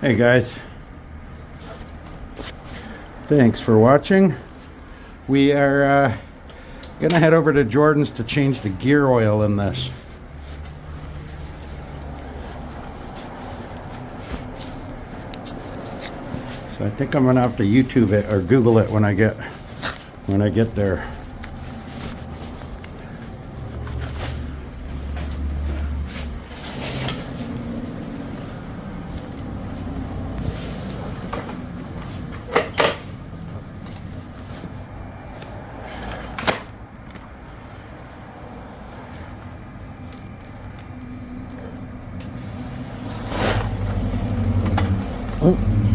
Hey guys, thanks for watching. We are gonna head over to Jordan's to change the gear oil in this. So I think I'm gonna have to YouTube it or Google it when I get there.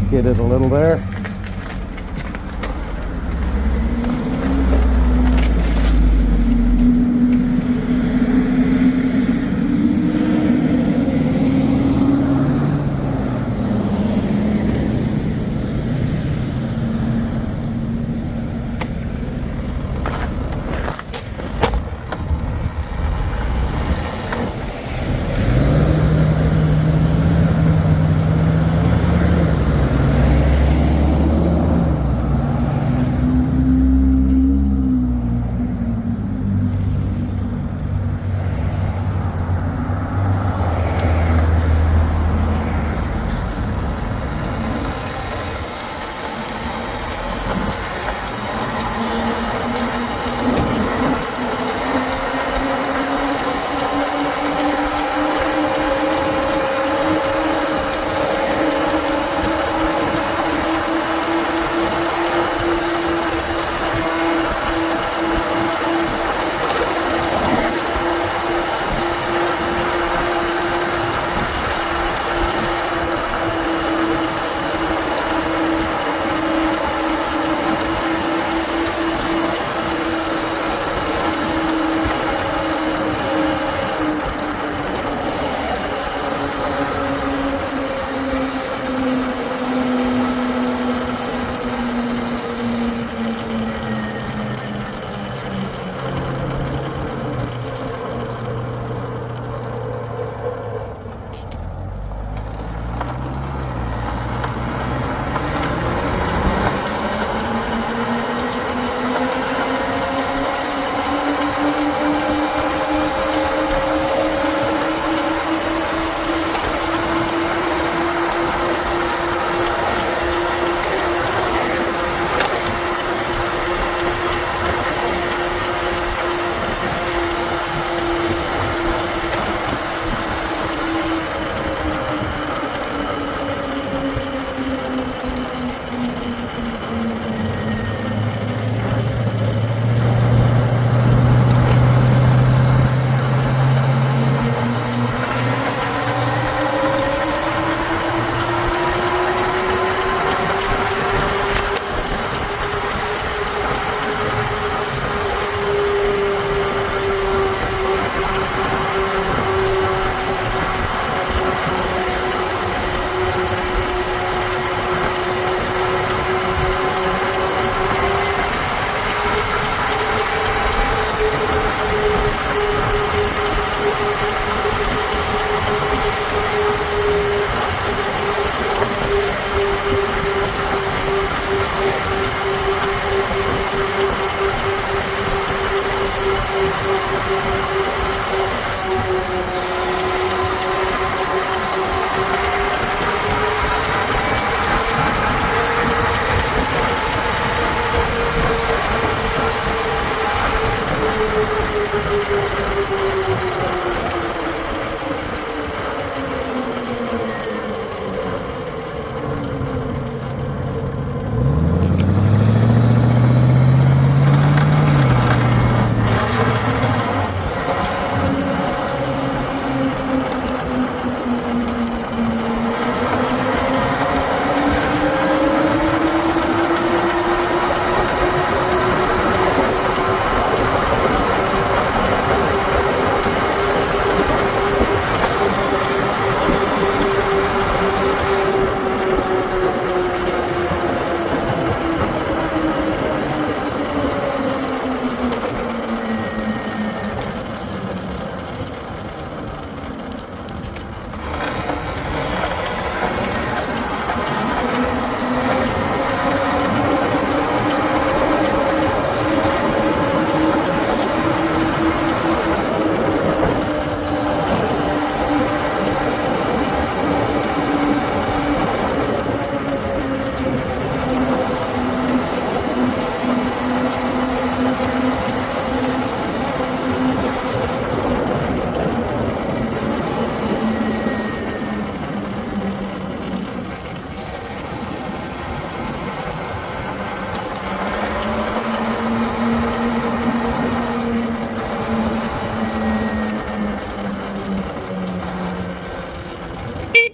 Get it a little there.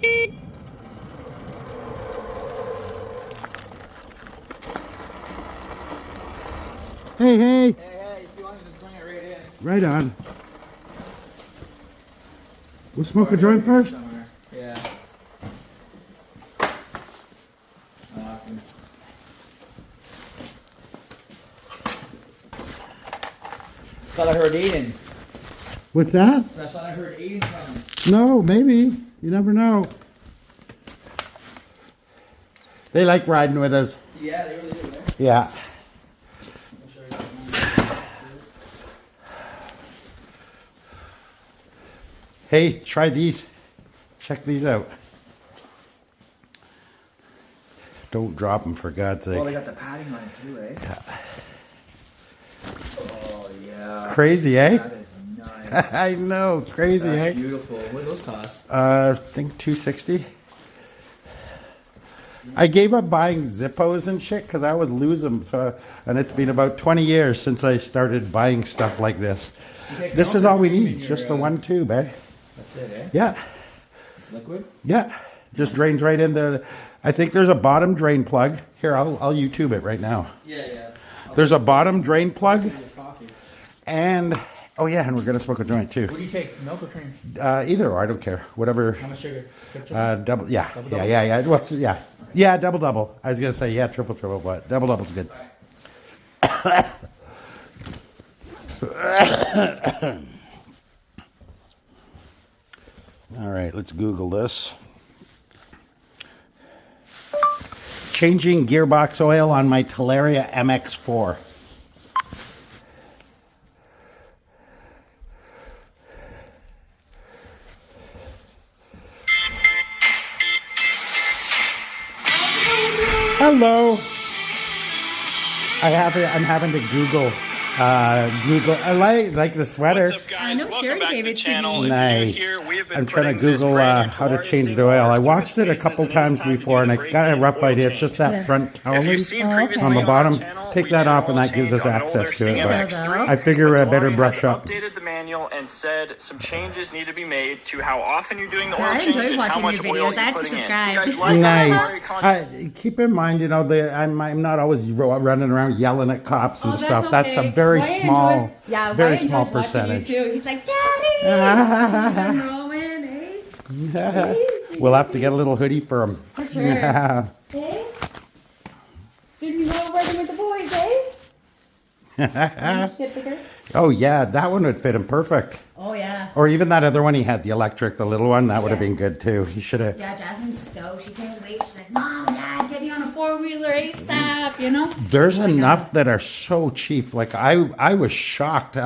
Hey, hey. Hey, if you want to just bring it right in. Right on. We'll smoke a joint first? Somewhere. Yeah. Awesome. Thought I heard Aiden. What's that? I thought I heard Aiden coming. No, maybe. You never know. They like riding with us. Yeah, they really do, eh? Yeah. Hey, try these. Check these out. Don't drop them, for God's sake. Oh, they got the padding on it too, eh? Yeah. Oh, yeah. Crazy, eh? That is nice. I know, crazy, That's eh? beautiful. What do those cost? I think $260. I gave up buying Zippos and shit because I always lose them. So, and it's been about 20 years since I started buying stuff like this. This is all we need, just the one tube, eh? That's it, eh? Yeah. It's liquid? Yeah. Just drains right into. I think there's a bottom drain plug. Here, I'll YouTube it right now. Yeah. There's a bottom drain plug, Coffee. and oh yeah, and we're gonna smoke a joint too. What do you take? Milk or cream? Either or, I don't care. Whatever. How much sugar? Triple? Double. Yeah. Double? Yeah. Well, yeah. Yeah. Double. I was gonna say yeah, triple, but double's good. All right, let's Google this. Changing gearbox oil on my Talaria MX4. Hello. I'm having to Google. I like the sweater. What's up, guys? I know Welcome Sherry back gave to the it to channel. me. If you're new Nice. here, we have been I'm trying to putting this Google brand new how to Talaria change Sting the oil. I R watched it a spaces, couple and it's times time to before, do and the I got a break-in rough oil idea. It's change. just that front If cowling you've seen Oh, previously on the on bottom. our channel, Take we that did an off, and oil that gives change us on an access older to Sting it. But MX3, I figure but I better Talaria brush has up. updated the manual and said some changes need to be made to how often you're doing the Yeah, oil I change enjoy and how watching much your oil videos. I you're actually putting in. Do you subscribe. guys like Nice. that content? Keep in mind, I'm not always running around yelling at cops and Oh, stuff. that's That's a okay. very Wyatt small, enjoys, yeah, very Wyatt small enjoys watching percentage. You too. He's like, Daddy, she's Rowan, eh? We'll have to get a little hoodie for him. For sure. Eh? Soon you go riding with the boys, eh? Get bigger? Oh yeah, that one would fit him perfect. Oh yeah. Or even that other one he had, the electric, the little one, that would have Yeah. been good too. He should have. Yeah, Jasmine's stoked. She can't wait. She's like, Mom, Dad, get me on a 4-wheeler ASAP, you know? There's Oh my enough God. that are so cheap. Like I was shocked.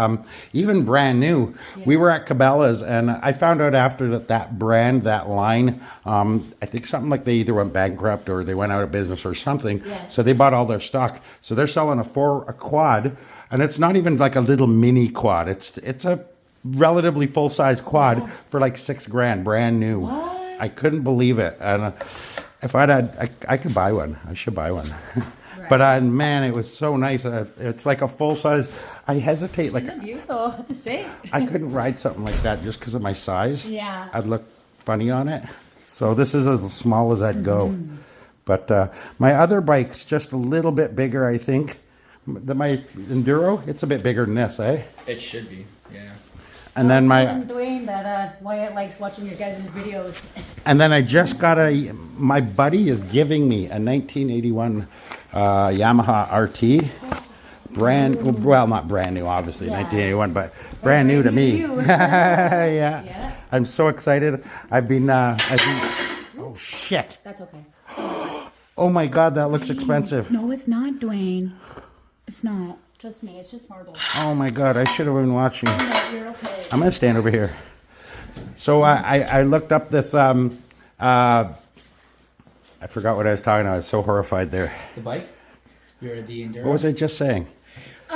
Even brand new. We were at Cabela's, and I found out after that brand, that line. I think something like they either went bankrupt or they went out of business or something. Yeah. So they bought all their stock. So they're selling a quad, and it's not even like a little mini quad. It's a relatively full size quad for like $6,000, brand new. What? I couldn't believe it. And if I could buy one. I should buy one. But man, it was so nice. It's like a full size. I hesitate. Like She's a beaut, though, I have to say. I couldn't ride something like that just because of my size. Yeah. I'd look funny on it. So this is as small as I'd go. But my other bike's just a little bit bigger, I think. My Enduro, it's a bit bigger than this, eh? It should be, yeah. And then And Dwayne, that Wyatt likes watching your guys' videos. And then I just got my buddy is giving me a 1981 Yamaha RT. Well, not brand new, obviously, Yeah. 1981, but brand new to me. you. Yeah. Yeah. I'm so excited. I've been, oh shit. That's okay. Oh my God, that looks expensive. No, it's not, Dwayne. It's not. Trust me, it's just marbles. Oh my God, I should have been watching. No, you're okay. I'm gonna stand over here. So I looked up this, I forgot what I was talking about. I was so horrified there. The bike? You're the Enduro? What was I just saying?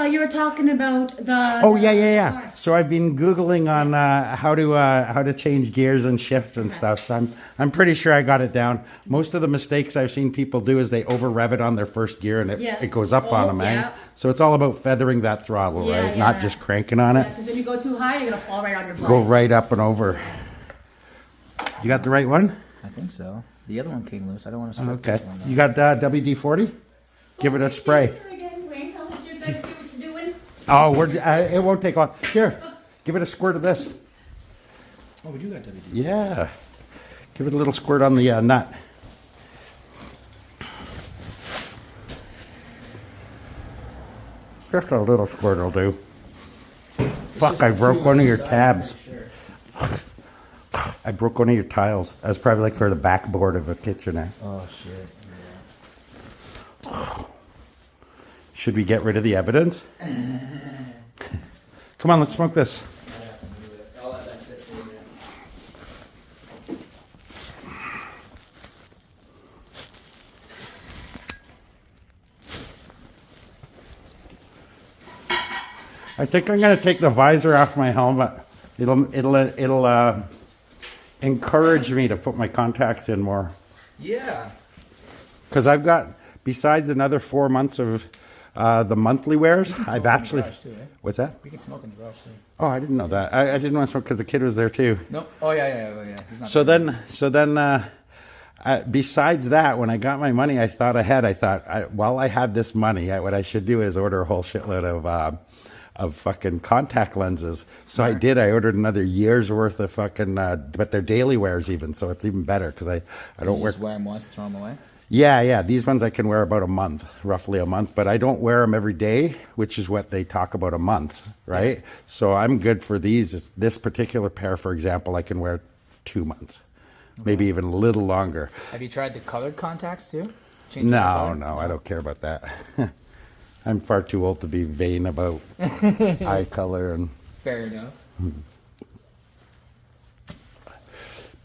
You were talking about the... Oh yeah. So I've been Googling on how to change gears and shift and stuff. So I'm pretty sure I got it down. Most of the mistakes I've seen people do is they over rev it on their first gear and it goes up on them, yeah. eh? So it's all about feathering that throttle, Yeah, right? Not yeah. just cranking on it. Because if you go too high, you're going to fall right on your butt. Go right up and over. You got the right one? I think so. The other one came loose. I don't want to strip Okay. this one. You got WD-40? Give it a spray. Again, Dwayne, how much you better do what you're doing? Oh, it won't take long. Here, give it a squirt of this. Oh, we do got WD. Yeah. Give it a little squirt on the nut. Just a little squirt will do. Fuck, I broke one of your tabs. I broke one of your tiles. That's probably like for the backboard of a kitchenette. Oh shit. Yeah. Should we get rid of the evidence? Come on, let's smoke this. I have to move it. I'll let that sit for a minute. I think I'm gonna take the visor off my helmet. It'll encourage me to put my contacts in more. Yeah. Because I've got, besides another 4 months of the monthly wears, I've actually. Garage too, eh? What's that? We can smoke in the garage too. Oh, I didn't know that. I didn't want to smoke because the kid was there too. Nope. Oh yeah. He's not So then, besides that, when I got my money, I thought ahead. I thought, while I had this money, what I should do is order a whole shitload of fucking contact lenses. So I did. I ordered another year's worth of fucking, but they're daily wears even, so it's even better because I don't You wear. just wear them once, throw them away. Yeah. These ones I can wear about a month, roughly a month, but I don't wear them every day, which is what they talk about a month, right? Yeah. So I'm good for these. This particular pair, for example, I can wear 2 months, maybe even a little longer. Have you tried the colored contacts too? Changing the No, color? I don't care about that. I'm far too old to be vain about eye color and. Fair enough.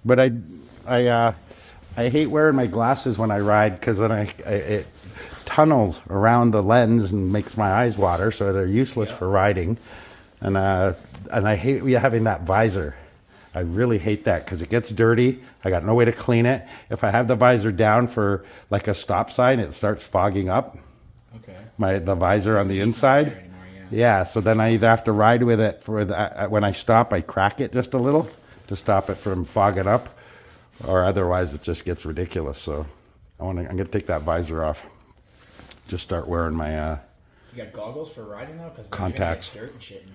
But I hate wearing my glasses when I ride because then it tunnels around the lens and makes my eyes water, so they're useless for riding. And I hate having that visor. I really hate that because it gets dirty. I got no way to clean it. If I have the visor down for like a stop sign, it starts fogging up. Okay. The visor on the inside. Anymore, Yeah, so then I either have to ride with it for when I stop, I crack it just a little to stop it from fogging up, or otherwise it just gets ridiculous. So I'm gonna take that visor off. Just start wearing my You got goggles for riding though, because Contacts. dirt and shit, and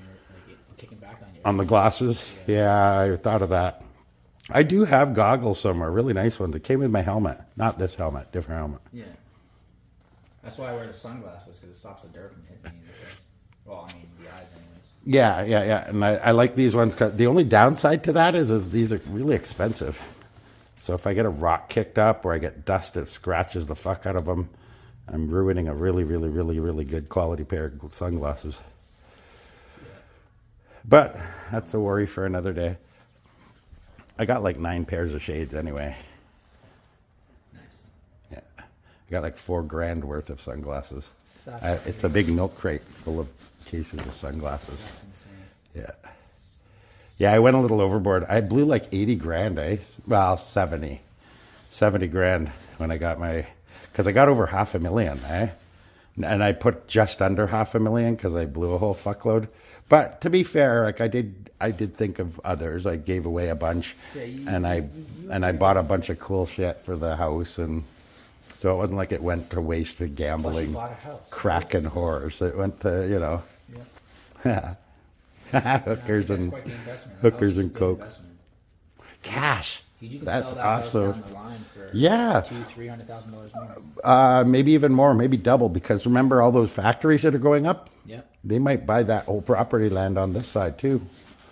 you're like kicking back on you. on the glasses. Yeah, I thought of that. I do have goggles somewhere, really nice ones. It came with my helmet, not this helmet, different helmet. Yeah. That's why I wear the sunglasses, because it stops the dirt from hitting me in the face. Well, I mean the eyes, anyways. Yeah. And I like these ones. 'Cause the only downside to that is these are really expensive. So if I get a rock kicked up or I get dust that scratches the fuck out of them, I'm ruining a really, really, really, really good quality pair of sunglasses. But that's a worry for another day. I got like 9 pairs of shades anyway. Nice. Yeah. I got like $4,000 worth of sunglasses. That's It's a big milk crate full of cases of sunglasses. That's insane. Yeah. Yeah, I went a little overboard. I blew like 80 grand, eh? Well, 70 grand when I got because I got over $500,000, eh? And I put just under $500,000 because I blew a whole fuckload. But to be fair, like I did think of others. I gave away a bunch, and I bought a bunch of cool shit for the house, and so it wasn't like it went to waste to gambling, bought a house. crack and whores. It went to Yeah. hookers That's and quite the investment. A hookers house is and a good coke. investment. Cash. You can That's sell that house awesome. down the line for Yeah. $200,000-$300,000 more. Maybe even more, maybe double, because remember all those factories that are going up? Yep. They might buy that whole property land on this side too,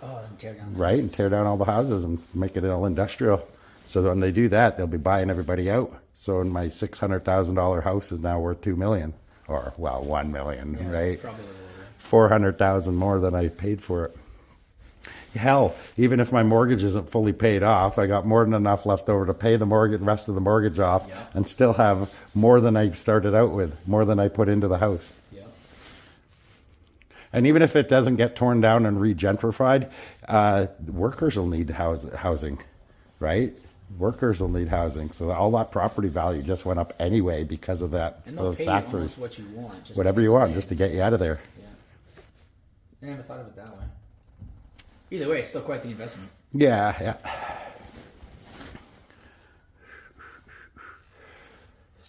Oh, and tear down. right? And tear down all the houses and make it all industrial. So when they do that, they'll be buying everybody out. So my $600,000 house is now worth $2 million, or well, $1 million, right? Probably a little over. 400,000 more than I paid for it. Hell, even if my mortgage isn't fully paid off, I got more than enough left over to pay the rest of the mortgage off, and still have more than I started out with, more than I put into the house. Yeah. And even if it doesn't get torn down and regentrified, workers will need housing, right? Workers will need housing. So all that property value just went up anyway because of that. And they'll Those pay factories. you almost what you want. Just Whatever to you want, pay. just to get you out of there. Yeah. I never thought of it that way. Either way, it's still quite the investment. Yeah.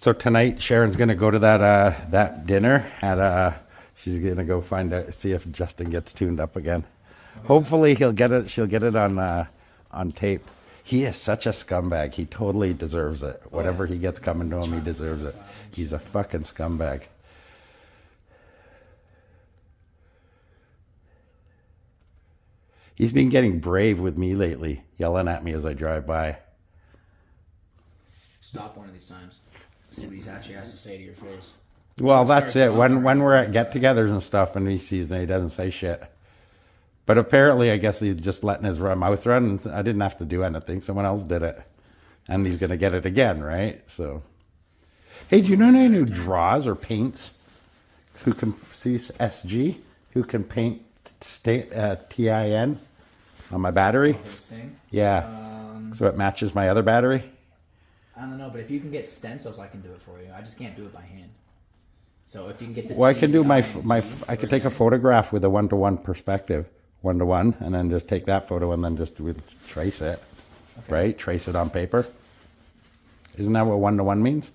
So tonight, Sharon's gonna go to that dinner at she's gonna go find out, see if Justin gets tuned up again. Hopefully he'll get it. She'll get it on tape. He is such a scumbag. He totally deserves it. Whatever he gets coming to him, he deserves it. He's a fucking scumbag. He's been getting brave with me lately, yelling at me as I drive by. Stop one of these times. See what he actually has to say to your face. Well, that's it. When we're at get-togethers and stuff, and he sees and he doesn't say shit. But apparently, I guess he's just letting his mouth run. I didn't have to do anything. Someone else did it. And he's going to get it again, right? So, hey, do you know anyone who draws or paints? Who can see SG? Who can paint TIN on my battery? Sting? Yeah. So it matches my other battery? I don't know, but if you can get stencils, I can do it for you. I just can't do it by hand. So if you can get the Well, I can do my TI, I can take a photograph with a 1-to-1 perspective, 1-to-1, and then just take that photo and then just trace it, right? Trace it on paper. Isn't that what 1-to-1 means?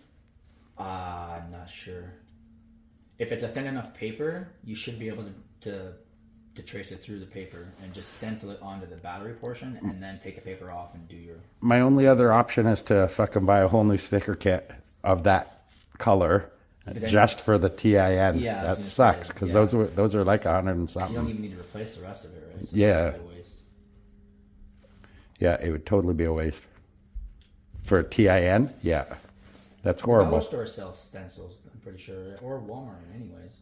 I'm not sure. If it's a thin enough paper, you should be able to trace it through the paper and just stencil it onto the battery portion and then take the paper off and do your... My only other option is to fucking buy a whole new sticker kit of that color just for the TIN. Yeah, that sucks because those are like 100 and something. You don't even need to replace the rest of it, right? So Yeah. it's a waste. Yeah, it would totally be a waste. For a TIN? Yeah. That's horrible. Dollar store sells stencils, I'm pretty sure, or Walmart, anyways.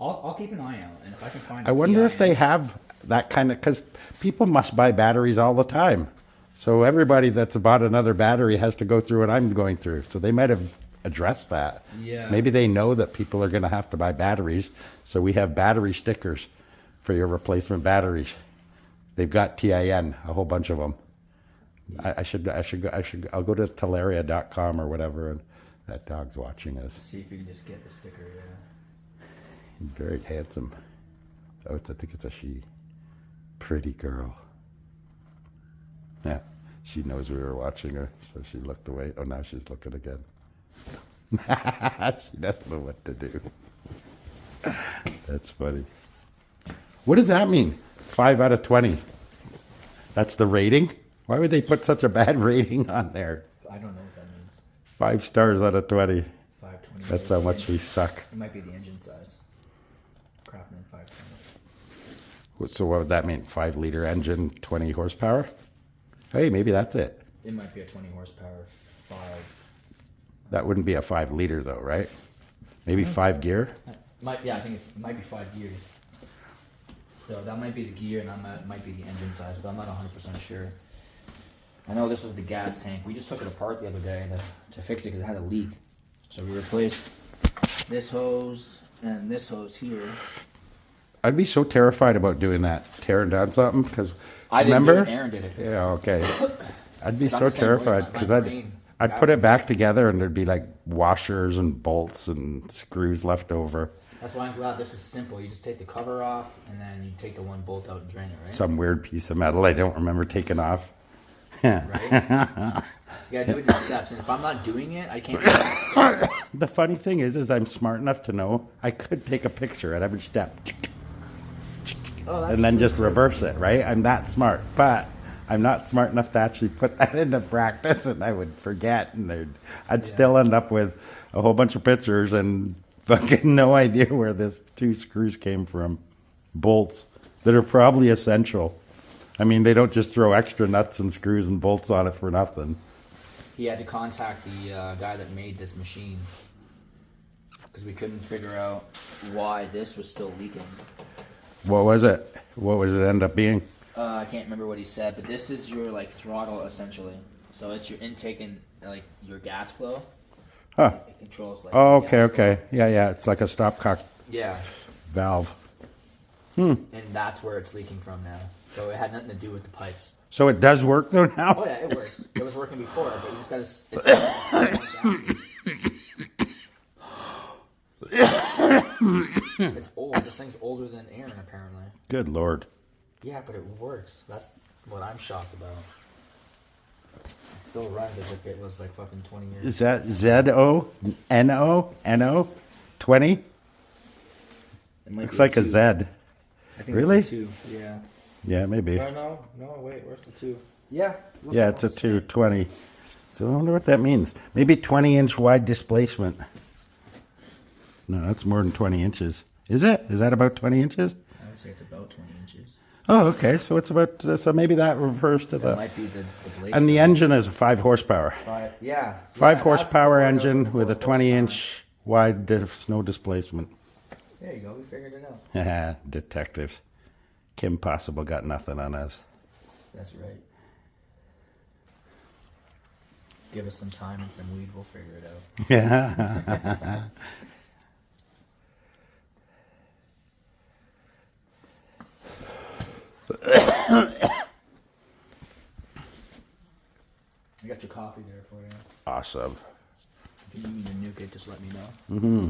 I'll keep an eye out, and if I can find. I wonder if they have that kind of, because people must buy batteries all the time. So everybody that's bought another battery has to go through what I'm going through. So they might have addressed that. Yeah. Maybe they know that people are going to have to buy batteries. So we have battery stickers for your replacement batteries. They've got TIN, a whole bunch of them. I'll go to Talaria.com or whatever, and that dog's watching us. See if you can just get the sticker, yeah. He's very handsome. Oh, I think it's a she. Pretty girl. Yeah, she knows we were watching her, so she looked away. Oh, now she's looking again. She doesn't know what to do. That's funny. What does that mean? 5 out of 20. That's the rating? Why would they put such a bad rating on there? I don't know what that means. 5 stars out of 20. 520. That's how much we suck. It might be the engine size. Craftsman 520. So what would that mean? 5-liter engine, 20 horsepower? Hey, maybe that's it. It might be a 20 horsepower 5. That wouldn't be a 5-liter though, right? Maybe 5 gear? Yeah, I think it might be 5 gears. So that might be the gear, and that might be the engine size, but I'm not 100% sure. I know this is the gas tank. We just took it apart the other day to fix it because it had a leak. So we replaced this hose and this hose here. I'd be so terrified about doing that, tearing down something, because I didn't remember? do it, Aaron did it. Yeah, okay. I'd be I'm so the same way, terrified my because brain. I'd put it back together and there'd be like washers and bolts and screws left over. That's why I'm glad this is simple. You just take the cover off, and then you take the one bolt out and drain it, right? Some weird piece of metal I don't remember taking off. Right? You gotta do it in steps, and if I'm not doing it, I can't do it. The funny thing is I'm smart enough to know I could take a picture at every step. Oh, that's And then true. just reverse it, right? I'm that smart, but I'm not smart enough to actually put that into practice, and I would forget, and I'd still end up with a whole bunch of pictures and fucking no idea where this 2 screws came from. Bolts that are probably essential. I mean, they don't just throw extra nuts and screws and bolts on it for nothing. He had to contact the guy that made this machine because we couldn't figure out why this was still leaking. What was it? What was it end up being? I can't remember what he said, but this is your like throttle essentially. So it's your intake and like your gas flow. Huh. It controls like. Oh, the okay, gas okay. flow. Yeah. It's like a stopcock Yeah, valve. and that's where it's leaking from now. So it had nothing to do with the pipes. So it does work though now? Oh yeah, it works. It was working before, but you just gotta. It's old. This thing's older than Aaron, apparently. Good Lord. Yeah, but it works. That's what I'm shocked about. It still runs as if it was like fucking 20 years. Is that ZONO 20? It might Looks be like a 2. Z. I think Really? it's a 2. Yeah. Yeah, maybe. No, wait, where's the 2? Yeah. Yeah, it's a 220. So I wonder what that means. Maybe 20-inch wide displacement. No, that's more than 20 inches. Is it? Is that about 20 inches? I would say it's about 20 inches. Oh, okay. So it's about, so maybe that refers to That the, might be the blade. and the size. engine is a 5 horsepower. 5, yeah. 5 Yeah, horsepower that's engine the with a 4 20-inch wide snow displacement. There you go, we figured it out. Haha, detectives. Kim Possible got nothing on us. That's right. Give us some time and some weed, we'll figure it out. Yeah. I got your coffee there for you. Awesome. If you need me to nuke it, just let me know. Mm-hmm.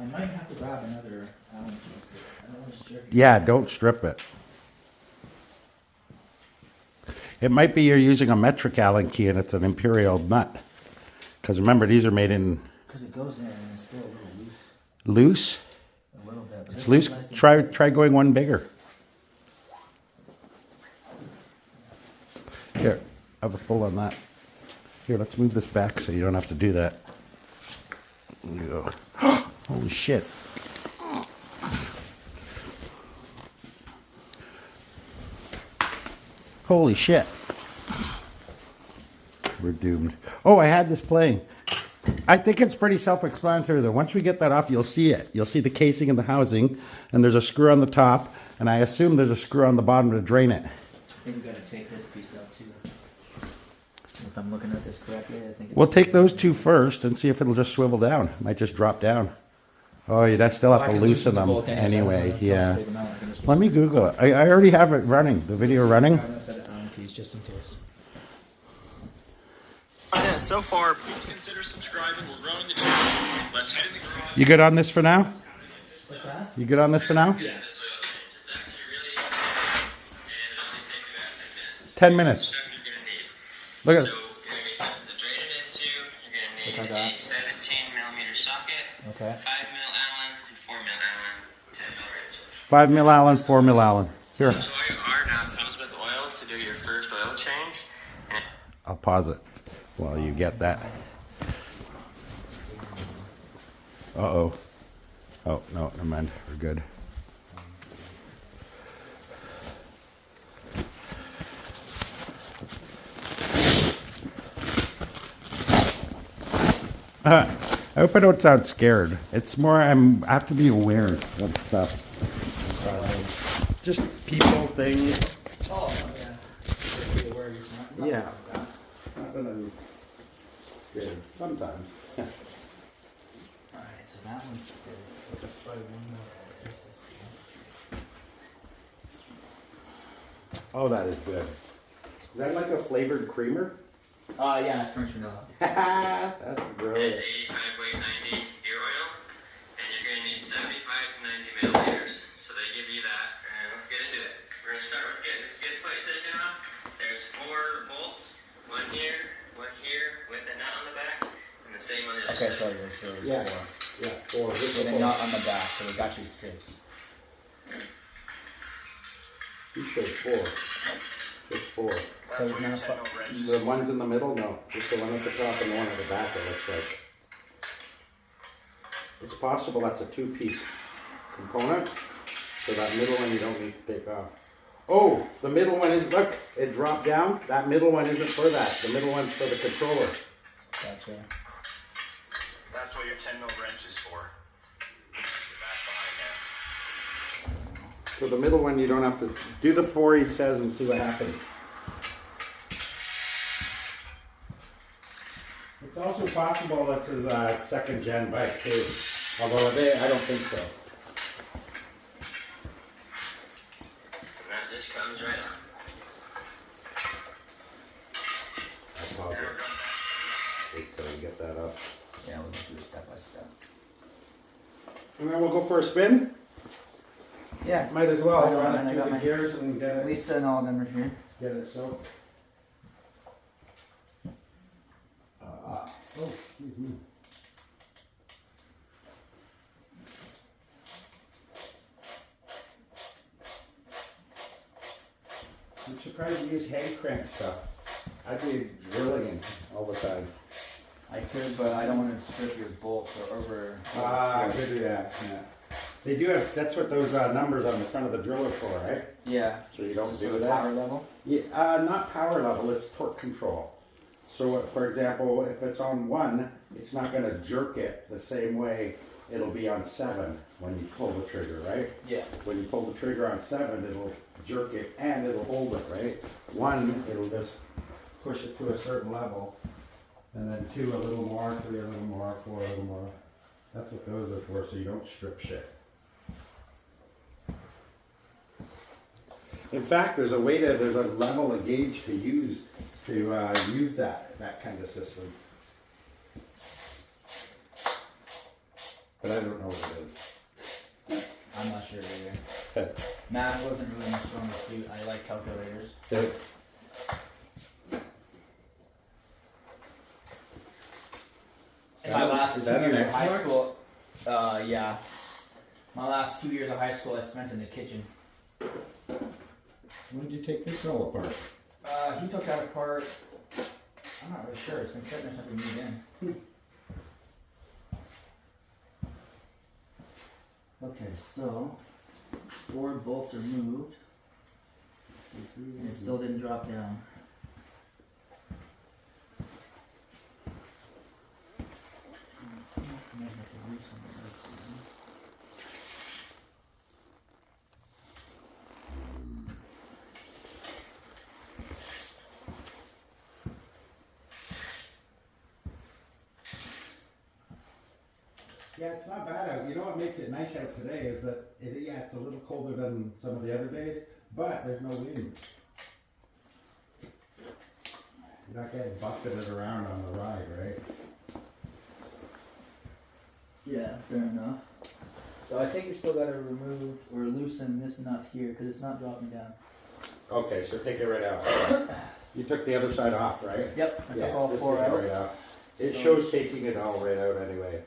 I might have to grab another Allen key because I don't want to strip it. Yeah, don't strip it. It might be you're using a metric Allen key and it's an imperial nut. Because remember, these are made in Because it goes in and it's still a little loose. loose. A little bit. But It's this loose. is nice and Try going one bigger. Here, have a pull on that. Here, let's move this back so you don't have to do that. There you go. Holy shit. Holy shit. We're doomed. Oh, I had this playing. I think it's pretty self-explanatory though. Once we get that off, you'll see it. You'll see the casing and the housing, and there's a screw on the top, and I assume there's a screw on the bottom to drain it. I think we got to take this piece out too. If I'm looking at this correctly, I think it's... We'll take those two first and see if it'll just swivel down. It might just drop down. Oh, you'd still have I to can loosen the them bolt anyways. I don't anyway. wanna Yeah. take them out. I can just Let me Google it. I already have it running. The video running. I'm gonna set it on keys just in case. Content so far, please consider subscribing. We're growing the channel. Let's head in the garage. You good on this for now? What's that? You good on this for now? Yeah, this oil change. It's actually really easy, and it only takes about 10 10 minutes. minutes. Stuff you're gonna need. Look at So you're gonna need something to drain it into. You're gonna need Look at that. a 17mm socket, Okay. 5mm Allen, and 4mm Allen, 10mm wrench. 5 mil Allen, 4 mil Allen. Here, So all your R now comes with oil to do your first oil change. And I'll pause it while you get that. Uh-oh. Oh, no, never mind. We're good. I hope I don't sound scared. It's more I have to be aware of stuff. Just people, things. Oh, yeah. Be aware you're not- Yeah. Not that I'm scared. Sometimes. Alright, so that one's good. Let's try one more. Just this one. Oh, that is good. Is that like a flavored creamer? Yeah, it's French vanilla. That's it's brilliant. 85 weight 90 gear oil, and you're gonna need 75 to 90 milliliters. So they give you that, and let's get into it. We're gonna start with getting the skid plate taken off. There's 4 bolts, one here, with a nut on the back, and the same on the other Okay, side. so there's Yeah. 4. Yeah, four. With a nut on the back, so there's actually 6. You showed four. There's four. So it's not Ten mil wrenches. The ones in the middle? No. Just the one at the top and the one at the back, it looks like. It's possible that's a two-piece component. So that middle one you don't need to take off. Oh, the middle one is, look, it dropped down. That middle one isn't for that. The middle one's for the controller. Gotcha. That's what your 10 mil wrench is for. You're back behind now. So the middle one you don't have to do the four, he says, and see what happens. It's also possible that's his second gen bike too. Although I don't think so. And that just comes right on. I'll pause it. Wait till we get that up. Yeah, we'll just do it step by step. And then we'll go for a spin. Yeah. Might as well Right on, run I it got through my- the gears and get it Lisa and all of them are here. soaked. I'm surprised you use hand crank stuff. I'd be drilling it all the time. I could, but I don't want to strip your bolts or over. Good, yeah. They do have, that's what those numbers on the front of the drill are for, right? Yeah. So you don't Just do for the that. power level. Yeah, not power level, it's torque control. So for example, if it's on 1, it's not gonna jerk it the same way it'll be on 7 when you pull the trigger, right? Yeah. When you pull the trigger on 7, it'll jerk it and it'll hold it, right? 1, it'll just push it to a certain level. And then 2, a little more, 3, a little more, 4, a little more. That's what those are for, so you don't strip shit. In fact, there's a level, a gauge to use that kind of system. But I don't know what it is. I'm not sure either. Math wasn't really my strong suit. I like calculators. In my last 2 years of high school, yeah. My last 2 years of high school I spent in the kitchen. When did you take this all apart? He took that apart. I'm not really sure. It's been sitting there since we moved in. Okay, so 4 bolts are moved, and it still didn't drop down. Yeah, it's not bad out. You know what makes it nice out today is that it's a little colder than some of the other days, but there's no wind. You're not getting buffeted around on the ride, right? Yeah, fair enough. So I think we still got to remove or loosen this nut here because it's not dropping down. Okay, so take it right out. You took the other side off, right? Yep, I Yeah, took all just 4 take it out. right out. It shows taking it all right out anyway.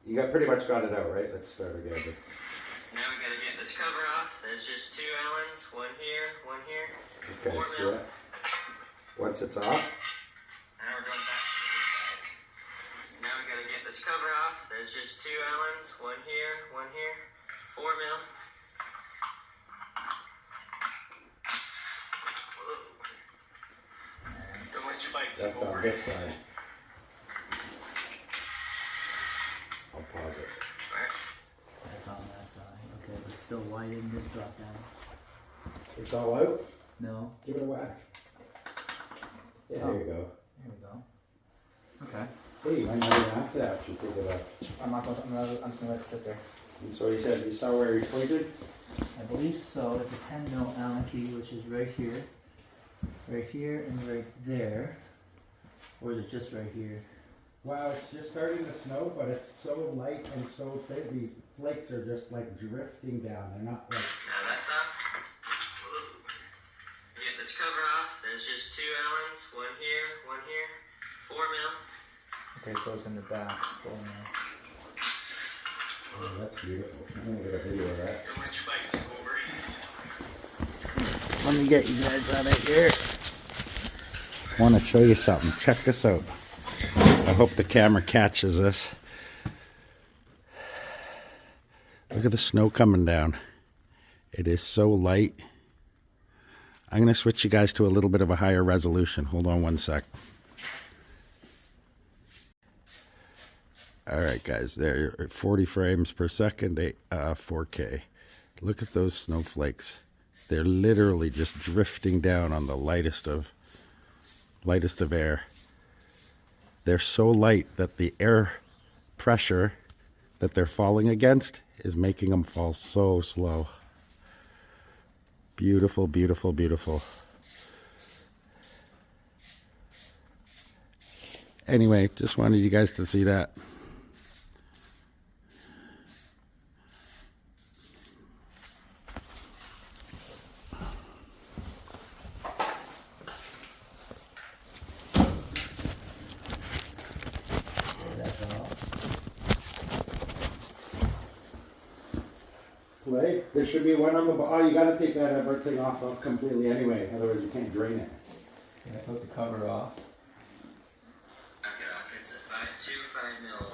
You got pretty much got it out, right? Let's start again. So now we gotta get this cover off. There's just 2 Allens, one here, one here. Okay, 4 see mil. that? Once it's off, Now we're going back to the other side. So now we gotta get this cover off. There's just 2 Allens, one here, one here. 4 mil. Whoa. Don't let your bike tip that's on over. this side. I'll pause it. That's on that side. Okay, but still, why didn't this drop down? It's all out? No. Give it a whack. Yeah, Oh. there you go. There we go. Okay. Hey, you might not even have to actually pick it up. I'm just gonna let it sit there. And so he said, you saw where he pointed? I believe so. It's a 10 mil Allen key, which is right here, and right there. Or is it just right here? Wow, it's just starting to snow, but it's so light and so thin. These flakes are just like drifting down. They're not like. Now that's off. Whoa. Get this cover off. There's just 2 Allens, one here, one here. 4 mil. Okay, so it's in the back. Oh, that's beautiful. I'm gonna get a video of that. Don't let your bike tip over. Let me get you guys out of here. I want to show you something. Check this out. I hope the camera catches this. Look at the snow coming down. It is so light. I'm going to switch you guys to a little bit of a higher resolution. Hold on one sec. All right, guys, there, 40 frames per second, 4K. Look at those snowflakes. They're literally just drifting down on the lightest of air. They're so light that the air pressure that they're falling against is making them fall so slow. Beautiful, beautiful, beautiful. Anyway, just wanted you guys to see that. Right? There should be one on the, oh, you gotta take that everything off completely anyway, otherwise you can't drain it. Yeah, I took the cover off. Knock it off. It's a 5 mil.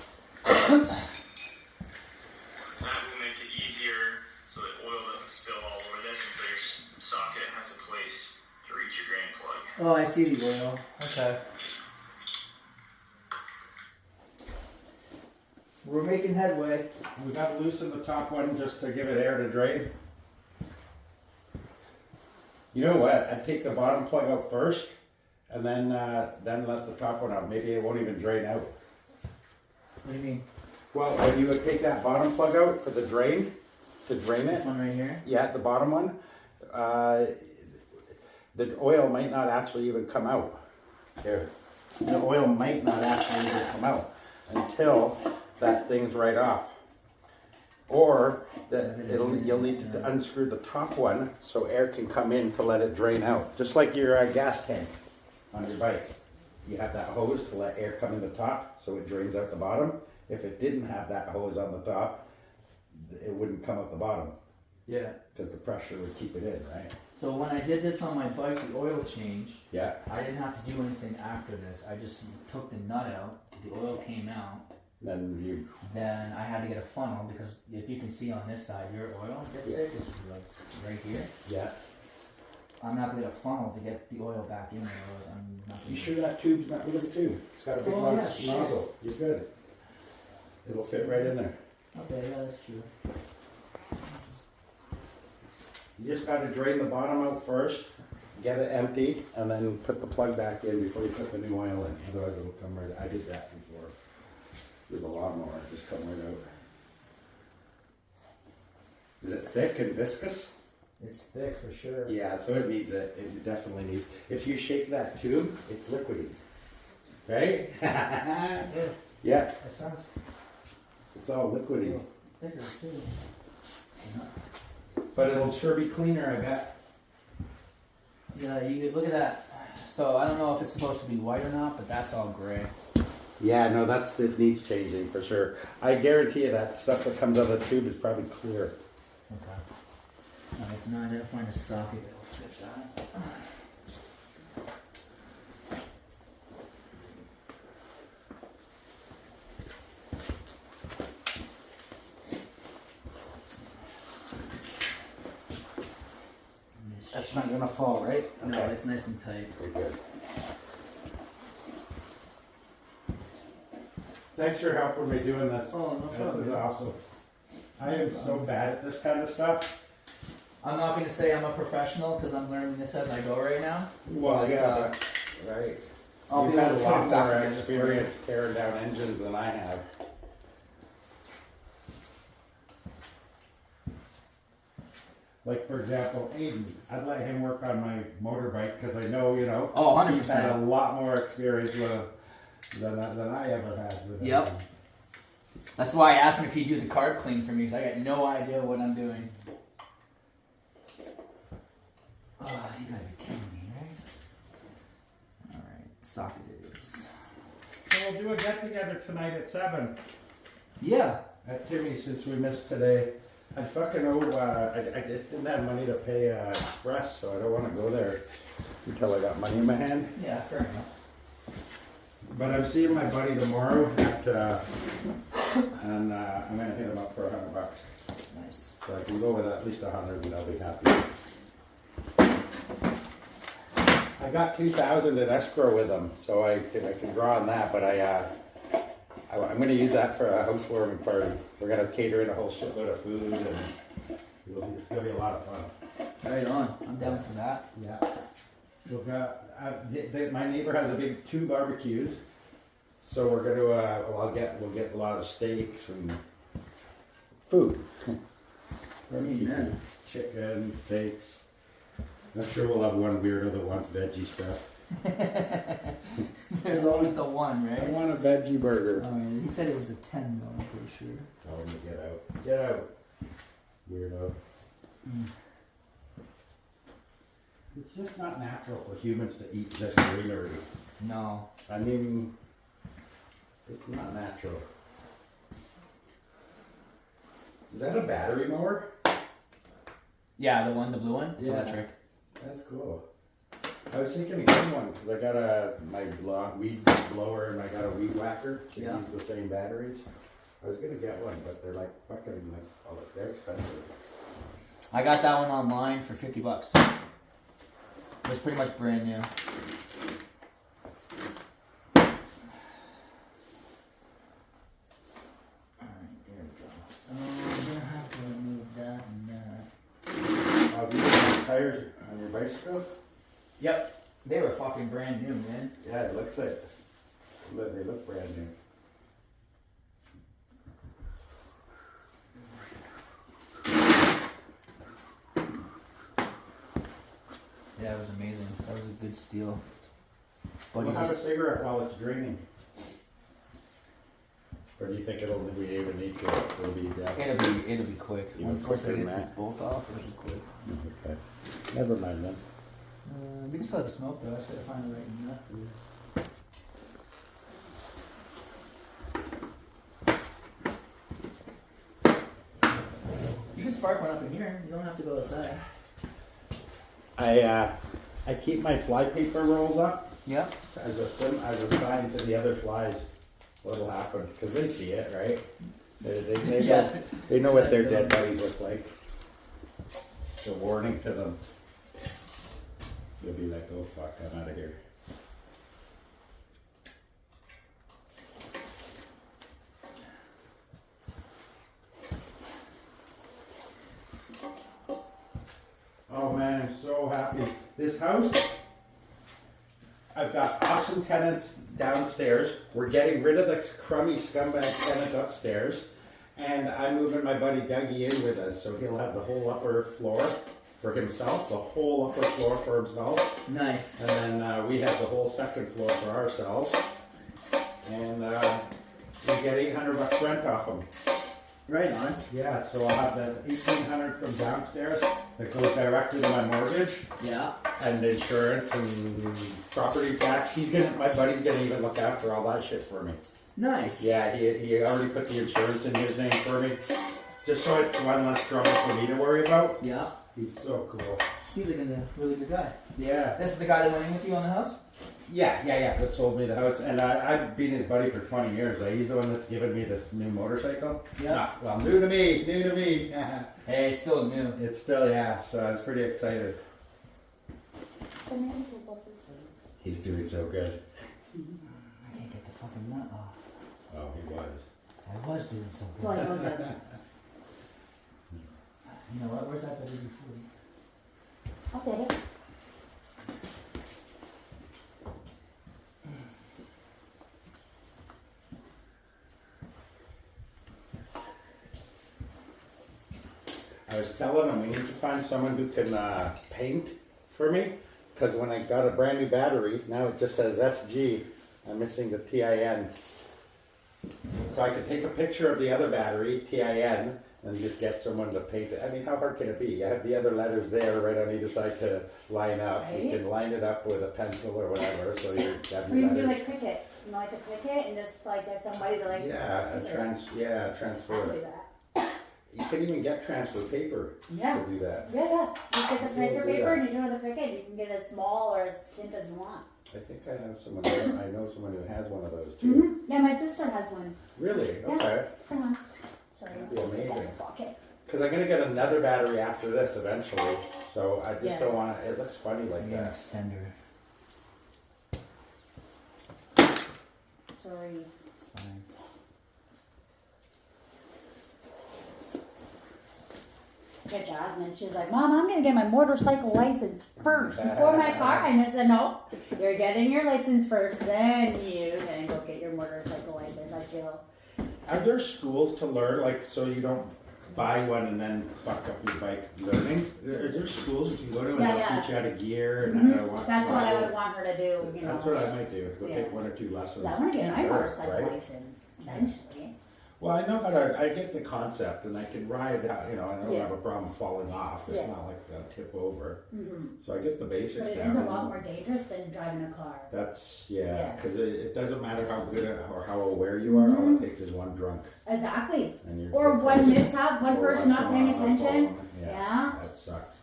That will make it easier so that oil doesn't spill all over this, and so your socket has a place to reach your drain plug. Oh, I see the oil. Okay. We're making headway. We gotta loosen the top one just to give it air to drain. You know what? I take the bottom plug out first, and then let the top one out. Maybe it won't even drain out. What do you mean? Well, when you would take that bottom plug out for the drain, to drain it, This one right here? yeah, the bottom one, the oil might not actually even come out. There. The oil might not actually even come out until that thing's right off. Or you'll need to unscrew the top one so air can come in to let it drain out. Just like your gas tank on your bike. You have that hose to let air come in the top so it drains out the bottom. If it didn't have that hose on the top, it wouldn't come out the bottom Yeah. because the pressure would keep it in, right? So when I did this on my bike, the oil change, Yeah. I didn't have to do anything after this. I just took the nut out, the oil came out, Then you, then I had to get a funnel because if you can see on this side, your oil gets it, just like right here. yeah. I'm gonna have to get a funnel to get the oil back in there, otherwise I'm not gonna. You sure that tube's not, look at the tube. It's got a big Oh, long yeah, shit. nozzle. You're good. It'll fit right in there. Okay, yeah, that's true. You just gotta drain the bottom out first, get it empty, and then put the plug back in before you put the new oil in. Otherwise it'll come right, I did that before with a lawnmower, it just come right out. Is it thick and viscous? It's thick for sure. Yeah, so it needs it. It definitely needs. If you shake that tube, it's liquidy. Right? Yeah, That sounds it's all a liquidy. little thicker too. But it'll sure be cleaner, I bet. Yeah, you could look at that. So I don't know if it's supposed to be white or not, but that's all gray. Yeah, no, it needs changing for sure. I guarantee you that stuff that comes out of the tube is probably clear. Okay. Alright, so now I gotta find a socket that'll fit that. That's not gonna fall, right? No, it's nice and tight. Very good. Thanks for helping me doing this. Oh, no This problem. is awesome. I am so bad at this kind of stuff. I'm not gonna say I'm a professional because I'm learning this as I go right now. Well, But, yeah, right. I'll You've be had able a to put lot it back more together for you. experience tearing down engines than I have. Like, for example, Aiden, I'd let him work on my motorbike because I know, Oh, 100%. he's had a lot more experience than I ever had with Yep. everything. That's why I asked him if he'd do the carb clean for me because I got no idea what I'm doing. Oh, you gotta be kidding me, right? Alright, socket it is. So we'll do a get together tonight at 7 Yeah. at Timmy's since we missed today. I fucking owe, I just didn't have money to pay Express, so I don't want to go there until I got money in my hand. Yeah, fair enough. But I'm seeing my buddy tomorrow and I'm gonna hit him up for $100. Nice. So I can go with at least 100 and I'll be happy. I got 2,000 in escrow with them, so I can draw on that. But I'm gonna use that for a housewarming party. We're gonna cater in a whole shitload of food, and it's gonna be a lot of fun. Right on. I'm down for that. Yeah. We've got, my neighbor has a big 2 barbecues, so we're gonna we'll get a lot of steaks and food. Amen. Chicken, steaks. I'm sure we'll have one weirdo that wants veggie stuff. There's always the one, I right? want a veggie burger. He said it was a 10 though, I'm pretty sure. Tell him to get out. Get out. Weirdo. It's just not natural for humans to eat this greenery. No. I mean, it's not natural. Is that a battery mower? Yeah, the blue one. It's Yeah. electric. That's cool. I was thinking of getting one because I got my weed blower and I got a weed whacker. They Yeah. use the same batteries. I was gonna get one, but they're like fucking like they're expensive. I got that one online for $50. It was pretty much brand new. Alright, there we go. So I'm gonna have to remove that and that. You got tires on your bicycle? Yep. They were fucking brand new, man. Yeah, it looks like they look brand new. Yeah, it was amazing. That was a good steal. But We'll he have a just, cigarette while it's draining. Or do you think we even need to? It'll be dead. it'll be quick. Even Once I quicker get than this that. bolt off, it'll be quick. Okay. Never mind then. We can still have a smoke though. I just gotta find the right nut for this. You can spark one up in here. You don't have to go outside. I keep my fly paper rolls up Yep. as a sign to the other flies what'll happen because they see it, right? They Yeah. know, they know what their dead buddies look like. It's a warning to them. You'll be like, oh fuck, I'm out of here. Oh man, I'm so happy. This house, I've got awesome tenants downstairs. We're getting rid of the crummy scumbag tenant upstairs. And I'm moving my buddy Dougie in with us, so he'll have the whole upper floor for himself, the whole upper floor for himself. Nice. And then we have the whole second floor for ourselves. And we get $800 rent off them. Right on. Yeah, so I'll have the $1,800 from downstairs that goes directly to my mortgage Yeah. and insurance and property tax. My buddy's gonna even look after all that shit for me. Nice. Yeah, he already put the insurance in his name for me, just so it's one less trouble for me to worry about. Yeah. He's so cool. Seems like a really good guy. Yeah. This is the guy that went in with you on the house? Yeah, that sold me the house. And I've been his buddy for 20 years. He's the one that's given me this new motorcycle. Yeah. Well, new to me. Hey, it's still new. It's still, yeah, so I was pretty excited. He's doing so good. I can't get the fucking nut off. Oh, he was. I was doing so good. So I look at it. You know what? Where's that WD-40? I'll get it. I was telling him we need to find someone who can paint for me, because when I got a brand new battery, now it just says SG. I'm missing the TIN. So I could take a picture of the other battery, TIN, and just get someone to paint it. I mean, how hard can it be? I have the other letters there right on either side to line up. You Right. can line it up with a pencil or whatever, so you have Or you your can do letters. like cricket, like a cricket, and just like get somebody to like. Transfer I can do it. that. You can even get transfer paper Yeah. to do that. Yeah. You get the transfer do paper that. and you do it on the cricket. You can get as small or as thin as you want. I think I have someone. I know someone who has one of those too. Mm-hmm. Yeah, my sister has one. Really? Yeah. Okay. Come on. Sorry, That'd be just get that amazing. pocket. Because I'm gonna get another battery after this eventually, so I just Yeah. don't want to. It looks funny like Maybe an that. extender. Sorry. It's fine. Yeah, Jasmine, she's like, Mom, I'm gonna get my motorcycle license first before my car. And I said, no, you're getting your license first, then you can go get your motorcycle license. I feel. Are there schools to learn, like, so you don't buy one and then fuck up your bike learning? Is there schools you can go to and Yeah, they'll yeah. teach you how to gear and how to walk? That's what I would want her to do. You know. That's what I might do. Go Yeah. take one or two lessons. I want to get my Right? motorcycle license eventually. Well, I know how to. I get the concept, and I can ride. I don't Yeah. have a problem falling off. It's Yeah. not like a tip over. Mm-hmm. So I get the basics But it down. is a lot more dangerous than driving a car. That's Yeah. because it doesn't matter how good or how aware you are. All it takes is one drunk, Exactly. and you're Or good. one mishap, one Or person not someone paying on the attention. phone. Yeah. That sucks.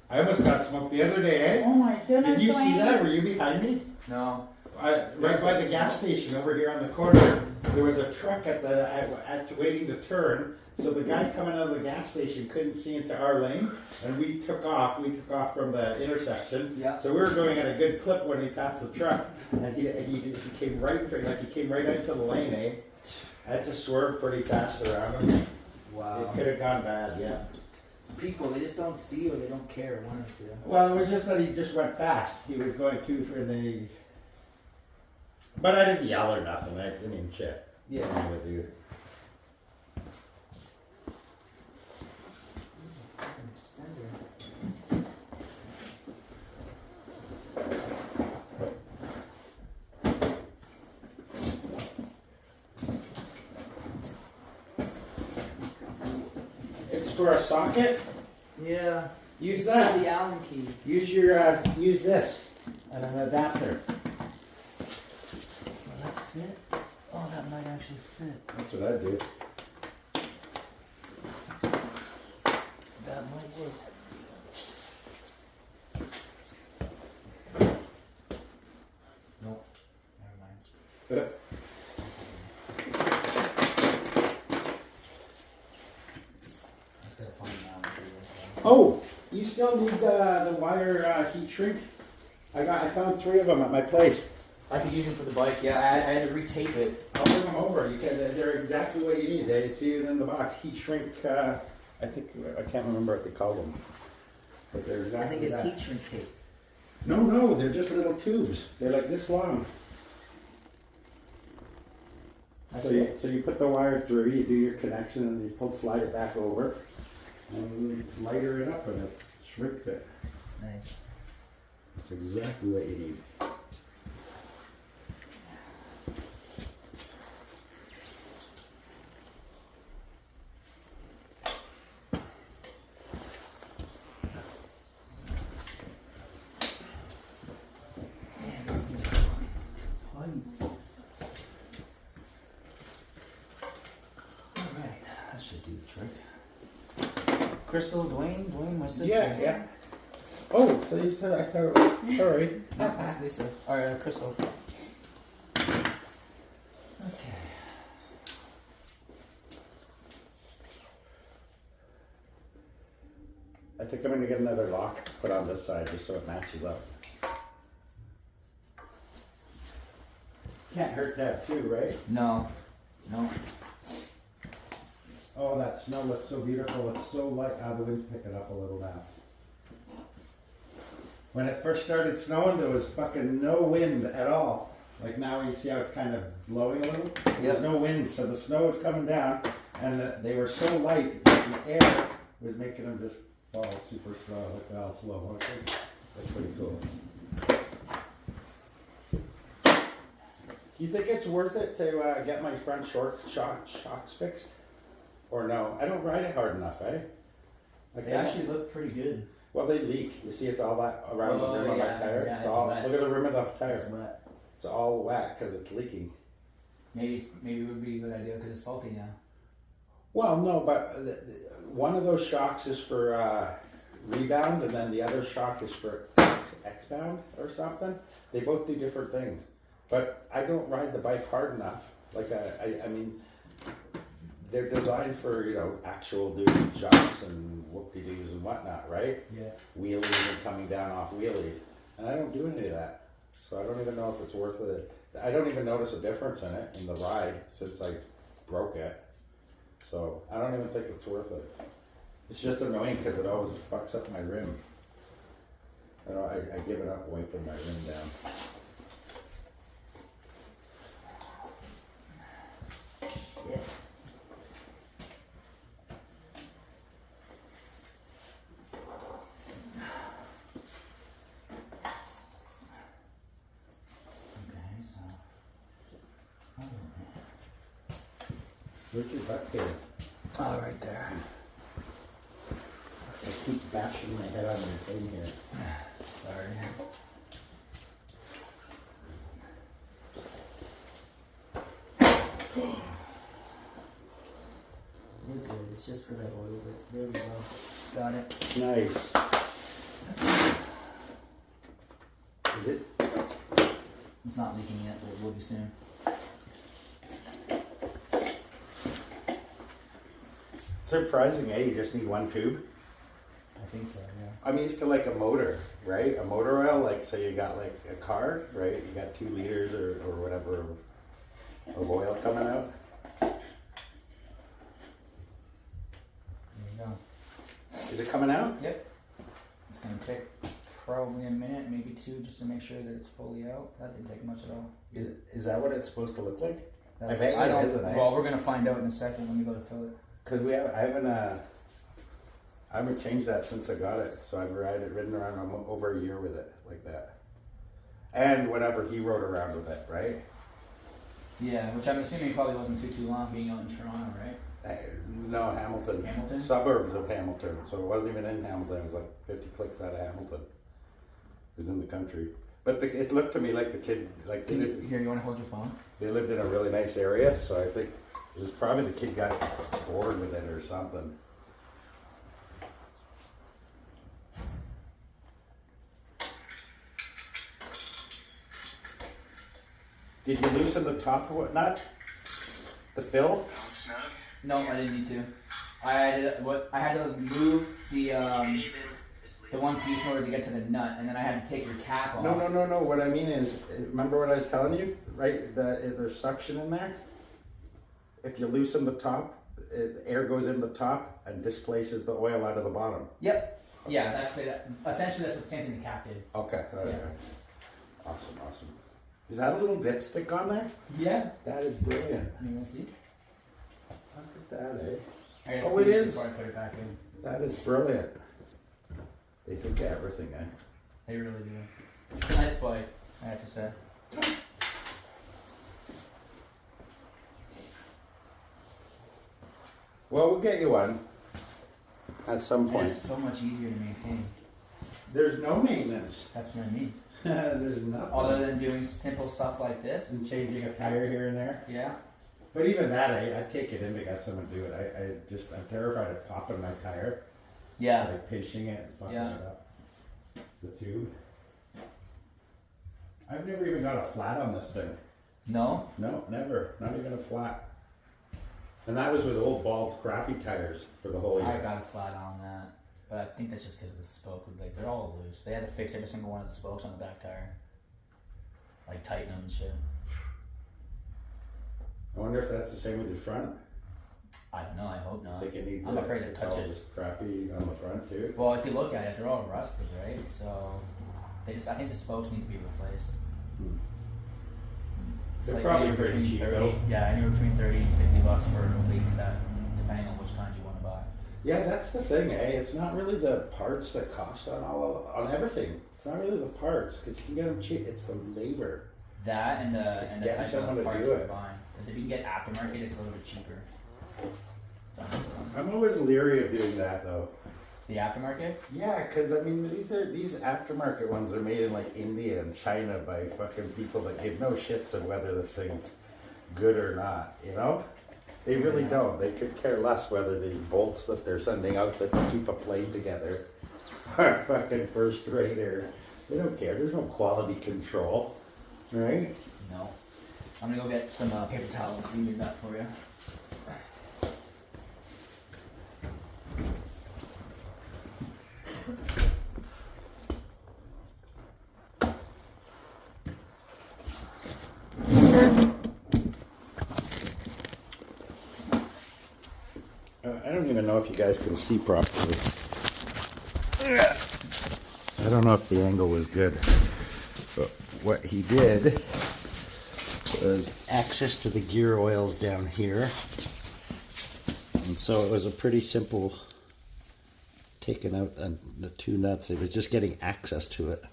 I almost got smoked the other day, Oh my eh? goodness, Did you see Dwayne. that? Were you behind me? No. Right by the gas station over here on the corner, there was a truck at waiting to turn. So the guy coming out of the gas station couldn't see into our lane, and we took off. We took off from the intersection. Yeah. So we were going at a good clip when he passed the truck, and he came right he came right into the lane. Eh? I had to swerve pretty fast around him. Wow. It could have gone bad. Yeah. People, they just don't see or they don't care one or two. Well, it was just that he just went fast. He was going too for the. But I didn't yell or nothing. I mean, shit. Yeah. I would do. It's for a socket. Yeah. Use The that. Allen key. Use your use this and an adapter. Will that fit? Oh, that might actually fit. That's what I do. That might work. Nope. Never mind. I just gotta find an Allen key. Oh, you still need the wire heat shrink? I found 3 of them at my place. I could use them for the bike, yeah. I had to retape it. I'll bring them over. You can, they're exactly what you need. It's even in the box. Heat shrink. I think I can't remember what they call them, but they're exactly I think it's that. heat shrink tape. No, they're just little tubes. They're like this long. That's So you put the wire through. You do your connection, and you slide it back over, and lighter it up, and it shrinks it. Nice. That's exactly what you need. Man, this thing's tight. Alright, that should do the trick. Crystal, Dwayne, my sister. Yeah. Oh, so you said I thought it was. Sorry. No, that's Lisa. Alright, Crystal. Okay. I think I'm going to get another lock put on this side just so it matches up. Can't hurt that too, right? No. Oh, that snow looks so beautiful. It's so light. The wind's picking up a little now. When it first started snowing, there was fucking no wind at all. Like now you see how it's kind of blowing a little? There's no wind, so the snow was coming down, and they were so light that the air was making them just fall super slow, like all slow motion. That's pretty cool. Do you think it's worth it to get my front shocks fixed? Or no? I don't ride it hard enough, eh? Like They actually look pretty good. well, they leak. You see, it's all that around the rim of my tire. yeah, It's it's all wet. look at the rim of the It's tire. wet. It's all wet because it's leaking. Maybe it would be a good idea because it's faulty now. Well, no, but one of those shocks is for rebound, and then the other shock is for X-bound or something. They both do different things. But I don't ride the bike hard enough. Like I mean, they're designed for actual doing jumps and whoop-de-doos and whatnot, right? Yeah. Wheelies and coming down off wheelies, and I don't do any of that. So I don't even know if it's worth it. I don't even notice a difference in it in the ride since I broke it. So I don't even think it's worth it. It's just annoying because it always fucks up my rim. I give it up wiping my rim down. Yes. Okay, so. Where's your butt here? Oh, right there. I keep bashing my head on your thing here. Sorry. You're good. It's just because I oiled it. There we go. Got it. Nice. It's not leaking yet, but it will be soon. Surprising, eh? You just need one tube. I think so, yeah. I'm used to like a motor, right? A motor oil, like say you got like a car, right? You got 2 liters or whatever of oil coming out. There you go. Is it coming out? Yep. It's gonna take probably a minute, maybe 2, just to make sure that it's fully out. That didn't take much at all. Is that what it's supposed to look like? That's, I bet I it don't. isn't, eh? Well, we're gonna find out in a second when we go to fill it. Because I haven't changed that since I got it. So I've ridden around over a year with it like that. And whatever he rode around with it, right? Yeah, which I'm assuming probably wasn't too long being out in Toronto, right? No, Hamilton. Hamilton? Suburbs of Hamilton. So it wasn't even in Hamilton. It was like 50 clicks out of Hamilton. It was in the country. But it looked to me like the kid, like Here, you want to hold your phone? they lived in a really nice area. So I think it was probably the kid got bored with it or something. Did you loosen the top or whatnot? The fill? Snug. No, I didn't need to. I had to move the one piece in order to get to the nut, and then I had to take your cap off. No. What I mean is, remember what I was telling you, right? There's suction in there. If you loosen the top, air goes in the top and displaces the oil out of the bottom. Yep. Yeah, essentially that's what the same thing the cap did. Okay. Yeah. Awesome. Is that a little dipstick on there? Yeah. That is brilliant. You want to see? Look at that, eh? I gotta Oh, it clean is. before I put it back in. That is brilliant. They think of everything, eh? They really do. It's a nice bike, I have to say. Well, we'll get you one at some point. It's so much easier to maintain. There's no maintenance. That's what I mean. There's nothing. Other than doing simple stuff like this. And changing a tire here and there. Yeah. But even that, I take it in to get someone to do it. I'm terrified of popping my tire. Yeah. Like pinching it and fucking Yeah. it up. The tube. I've never even got a flat on this thing. No? No, never. Not even a flat. And that was with old bald crappy tires for the whole I year. got a flat on that. But I think that's just because of the spoke. Like, they're all loose. They had to fix every single one of the spokes on the back tire. Like, tighten them and shit. I wonder if that's the same with the front. I don't know, I hope I not. think it needs I'm afraid to it's touch all it. just crappy on the front too. Well, if you look at it, they're all rusted, right? So, I think the spokes need to be replaced. Hmm. It's They're like probably anywhere pretty between cheap, 30, though. yeah, anywhere between 30 and 60 bucks for a complete set, depending on which kind you want to buy. Yeah, that's the thing, eh? It's not really the parts that cost on everything. It's not really the parts because you can get them cheap. It's the labor. That and It's the getting type someone of to part do you're it. buying. Because if you can get aftermarket, it's a little bit cheaper. So, I'm always leery of doing that though. the aftermarket? Yeah, because I mean these aftermarket ones are made in like India and China by fucking people that give no shits of whether this thing's good or not. You know, they really don't. They could care less whether these bolts that they're sending out that keep a plane together are fucking first rate or they don't care. There's no quality control, right? No. I'm gonna go get some paper towel and clean your nut for you. I don't even know if you guys can see properly. I don't know if the angle was good, but what he did was access to the gear oils down here, and so it was a pretty simple taking out the 2 nuts. It was just getting access to it.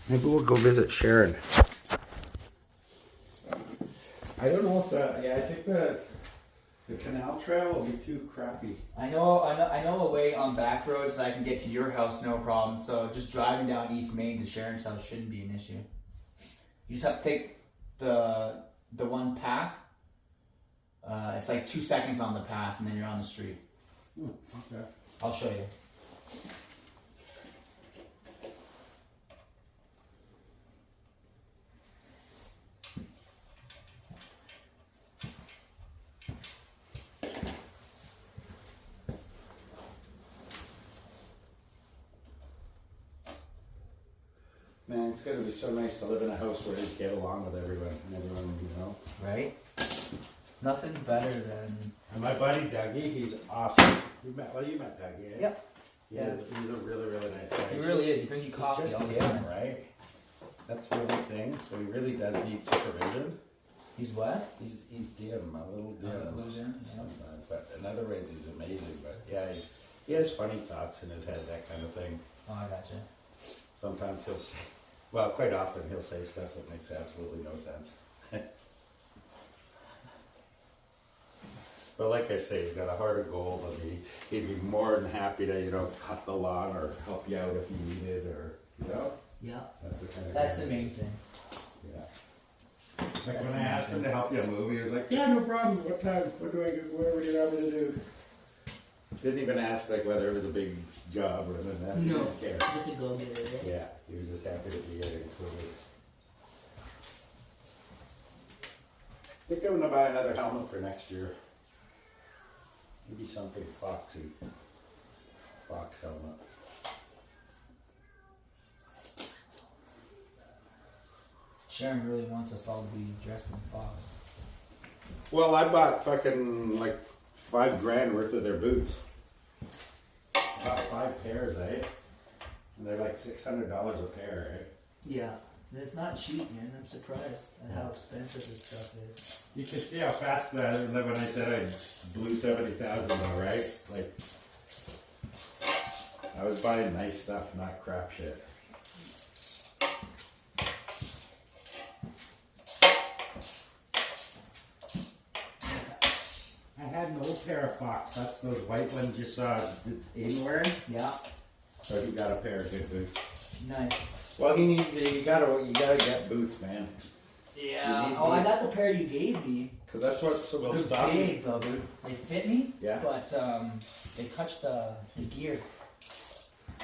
Maybe we'll go visit Sharon. I don't know if I think the canal trail will be too crappy. I know a way on back roads that I can get to your house, no problem. So just driving down East Main to Sharon's house shouldn't be an issue. You just have to take the the one path. It's like 2 seconds on the path, and then you're on the street. Okay. I'll show you. Man, it's gonna be so nice to live in a house where you get along with everyone and everyone, you know. Right? Nothing better than. And my buddy Dougie, he's awesome. You met Dougie, eh? Yep. Yeah, he's a really, really nice guy. He really is. He brings you He's coffee just all the him, time. right? That's the only thing. So he really does need supervision. He's what? He's dim, a little dim. A little dim, yeah. Sometimes, but in other ways he's amazing. But yeah, he has funny thoughts in his head, that kind of thing. Oh, I gotcha. Sometimes he'll say, well, quite often he'll say stuff that makes absolutely no sense. But like I say, he's got a heart of gold, and he'd be more than happy to, you know, cut the lawn or help you out if you needed, or, you know? Yeah. That's the kind of That's guy. the main thing. Yeah. Like That's when I the asked main him to help you move, he was like, yeah, no problem. What time? What do you want me to do? Didn't even ask like whether it was a big job or anything. That. He No. didn't care. Just a go-getter, right? Yeah, he was just happy to be getting included. I think I'm gonna buy another helmet for next year. Maybe something foxy. Fox helmet. Sharon really wants us all to be dressed in fox. Well, I bought fucking like $5,000 worth of their boots. Bought 5 pairs, eh? And they're like $600 a pair, eh? Yeah. It's not cheap, man. I'm surprised at how expensive this stuff is. You can see how fast like when I said I blew 70,000 though, right? Like, I was buying nice stuff, not crap shit. I had an old pair of Fox. That's those white ones you saw Aiden wearing. Yeah. So he got a pair of good boots. Nice. Well, he needs. You gotta get boots, man. Yeah. You need Oh, I boots. got the pair you gave me. Cause that's what will They're stop you. big though, dude. They fit me. Yeah. But they touch the gear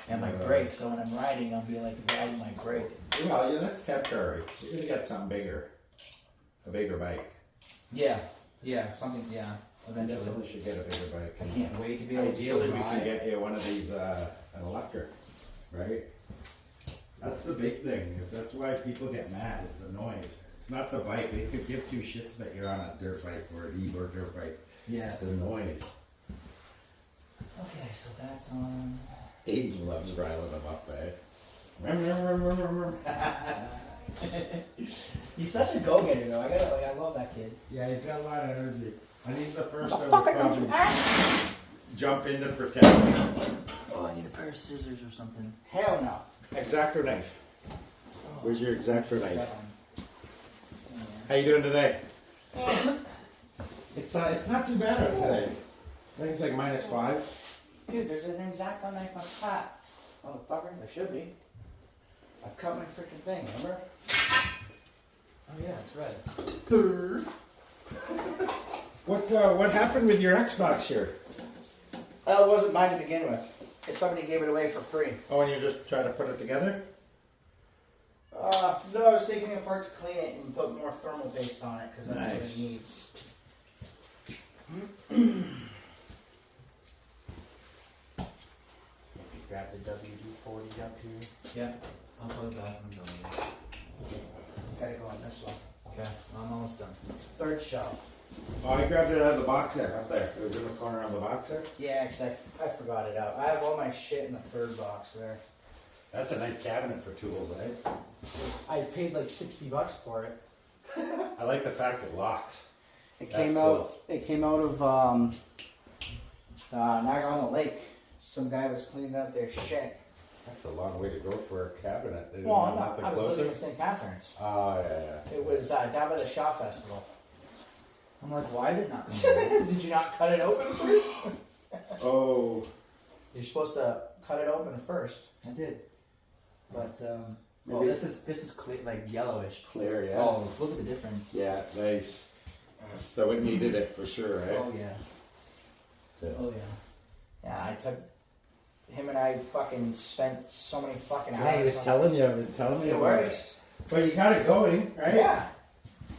and my Uh. brake. So when I'm riding, I'll be like riding my brake. Well, yeah, that's temporary. You're gonna get something bigger, a bigger bike. Yeah. Yeah. Something. Yeah. You Eventually. definitely should get a bigger bike. I can't wait to be able to Ideally, we ride. can get you one of these, an electric, right? That's the big thing, is that's why people get mad, is the noise. It's not the bike, they could give 2 shits that you're on a dirt bike or an e-board dirt bike. Yeah. It's the noise. Okay, so that's on. Aiden loves riling them up, eh? He's such a go-getter though. I love that kid. Yeah, he's got a lot of energy. And he's the first one Fuck, to I got you. probably jump in to protect me. Oh, I need a pair of scissors or something. Hell no. Exacto knife. Where's your exacto knife? That one. How you doing today? It's not too bad out today. I think it's like -5. Dude, there's an X-Acto knife on top. Motherfucker, there should be. I cut my freaking thing, remember? Oh yeah, it's red. What happened with your Xbox here? It wasn't mine to begin with. Somebody gave it away for free. Oh, and you just try to put it together? No, I was taking it apart to clean it and put more thermal paste on it because that's what Nice. it needs. Grab the WD-40 up here. Yeah. I'll put it back. I'm done. It's gotta go on this one. Okay, I'm almost done. Third shelf. Oh, I grabbed it out of the box there, up there. It was in the corner of the box there. Yeah, because I forgot it out. I have all my shit in the third box there. That's a nice cabinet for tools, right? I paid like $60 for it. I like the fact it locks. It That's came out. It came out of Niagara on the Lake. Some guy was cleaning out their shit. That's a long way to go for a cabinet. They didn't Well, have no, nothing I was living closer. in St. Catharines. Oh, yeah. It was down by the Shaw Festival. I'm like, why is it not coming? Did you not cut it open first? Oh, You're supposed to cut it open first. I did. But Oh, this is clear, like yellowish. Clear, yeah. Oh, look at the difference. Yeah, nice. So it needed it for sure, right? Oh yeah. Yeah. Oh yeah. Yeah, I took him and I fucking spent so many fucking Yeah, he hours. was telling you, telling me It about works. But you got it going, right? Yeah.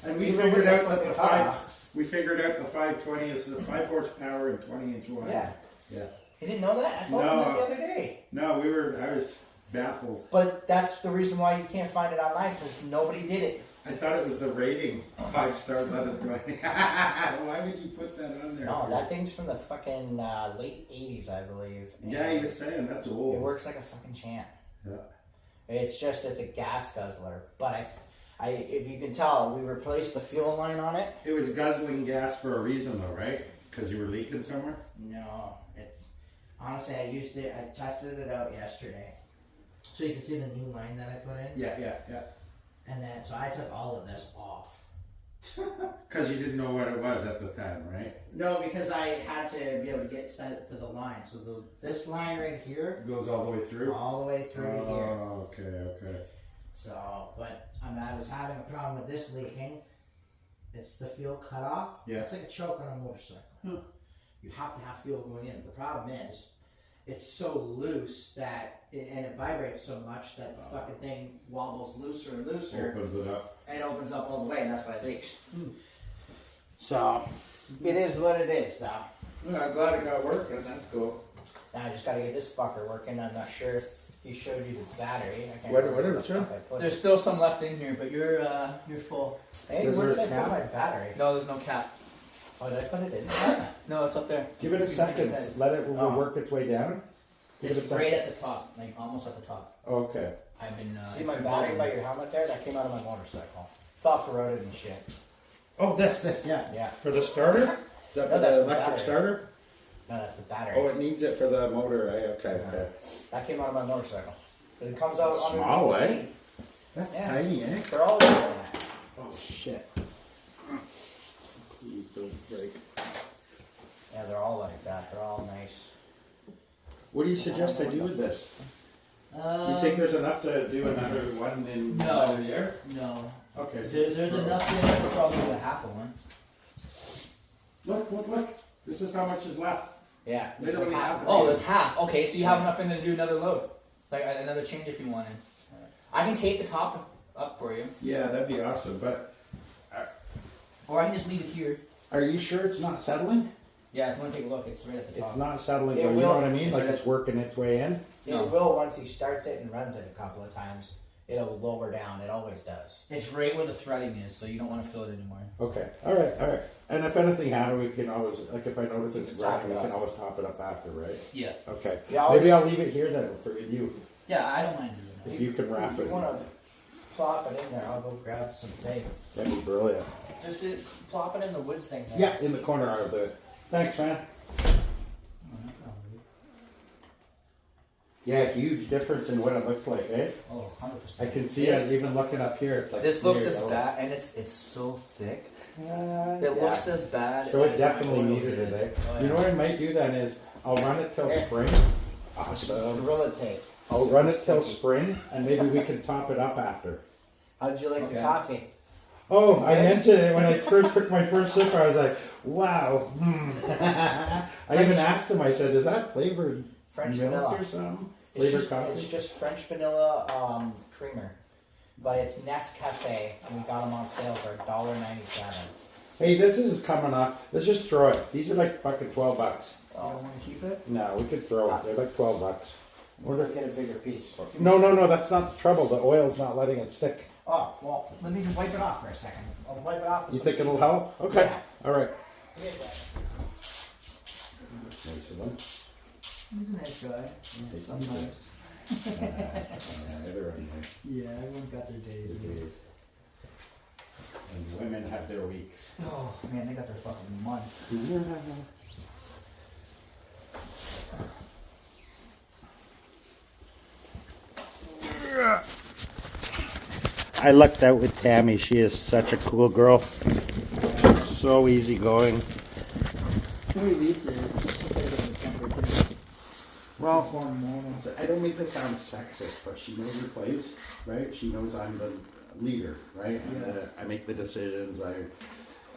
And we Even figured with out the that the fucking cutoff. we figured out the 520 is the 5 horsepower and 20-inch wide. Yeah. Yeah. You didn't know that? I told him No. that the other day. No, I was baffled. But that's the reason why you can't find it online, because nobody did it. I thought it was the rating. 5 stars out of 20. Why would you put that on there? No, that thing's from the fucking late 80s, I believe. Yeah, he was saying that's old. It works like a fucking champ. Yeah. It's a gas guzzler. But if you can tell, we replaced the fuel line on it. It was guzzling gas for a reason though, right? Because you were leaking somewhere? No, it's honestly, I tested it out yesterday. So you can see the new line that I put in. Yeah. And then, so I took all of this off. Because you didn't know what it was at the time, right? No, because I had to be able to get to the line. So this line right here, It goes all the way through? all the way through to here. Oh, okay. So, but I was having a problem with this leaking. It's the fuel cut off. Yeah. It's like a choke on a motorcycle. You have to have fuel going in. The problem is, it's so loose that it vibrates so much that the fucking thing wobbles looser and looser, Opens it up. and it opens up all the way, and that's why it leaks. So, it is what it is, though. Yeah, I'm glad it got working. That's cool. Now I just gotta get this fucker working. I'm not sure if he showed you the battery. I can't What remember did where it the show? fuck I put it. There's still some left in here, but you're full. Hey, Is where there did I a cap? put my battery? No, there's no cap. Oh, did I put it in there? No, it's up there. Give it a second. Let it Oh. work its way down. Give it a It's second. right at the top, like almost at the top. Okay. I've been. See it's my been battery bothering by me. your helmet there? That came out of my motorcycle. It's all corroded and shit. Oh, this, yeah. Yeah. For the starter? Is that No, for that's the the electric battery. starter? No, that's the battery. Oh, it needs it for the motor, right? Okay. That came out of my motorcycle. But it comes out Small, underneath the eh? seat. That's Yeah. tiny, eh? They're all like that. Oh, shit. Please don't break. Yeah, they're all like that. They're all nice. What do you suggest I do with this? You think there's enough to do another one in No. another year? No. Okay. So There's just throw it. enough in there for probably a half of one. Look. This is how much is left. Yeah. there's Literally like half of Oh, it. there's half. Okay, so you have enough in there to do another load, like another change if you wanted. I can tape the top up for you, Yeah, that'd be awesome. But or I can just leave it here. are you sure it's not settling? Yeah, if you want to take a look, it's right at the top. It's not settling, It though. You know will. what I mean? It's Like right- it's working its way in. It No. will once he starts it and runs it a couple of times. It'll lower down. It always does. It's right where the threading is, so you don't want to fill it anymore. Okay. All right. And if anything happens, we can always, like if I notice it's Top grinding, it we can up. always top it up after, right? Yeah. Okay. Yeah, Maybe always- I'll leave it here then for you. Yeah, I don't mind doing that. If you can wrap If you it. want to plop it in there, I'll go grab some tape. That'd be brilliant. Just plop it in the wood thing there. Yeah, in the corner of the. Thanks, man. Yeah, huge difference in what it looks like, eh? Oh, 100%. I can see This- it even looking up here. It's like This looks clear as yellow. bad, and it's so thick. It Yeah. looks as bad. So it as definitely my oil needed did. it, eh? Oh, You know yeah. what I might do then is I'll run it till Here. spring. Just Awesome. Gorilla tape. I'll run it till Sticky. spring, and maybe we can top it up after. How'd you like the Okay. coffee? Oh, I Okay. mentioned it when I first took my first sip. I was like, "Wow!" I even asked him. I said, "Is that flavored French milk vanilla. or something? It's Flavored just, coffee?" it's just French vanilla creamer. But it's Nescafe, and we got them on sale for $1.97. Hey, this is coming up. Let's just throw it. These are like fucking $12. You don't want to keep it? No, we could throw it. They're like $12. We're going to get a bigger piece. No. That's not the trouble. The oil's not letting it stick. Oh, well, let me wipe it off for a second. I'll wipe it off with You some think tea. it'll help? Okay. Yeah. All right. Give me a second. Nice of them. He's a nice guy. He's Sometimes. Everyone Yeah, everyone's got their days. knows. And women have their weeks. Oh man, they got their fucking months. I lucked out with Tammy. She is such a cool girl. So easygoing. Well, One moment. I don't mean to sound sexist, but she knows her place, right? She knows I'm the leader, right? And, Yeah. I make the decisions.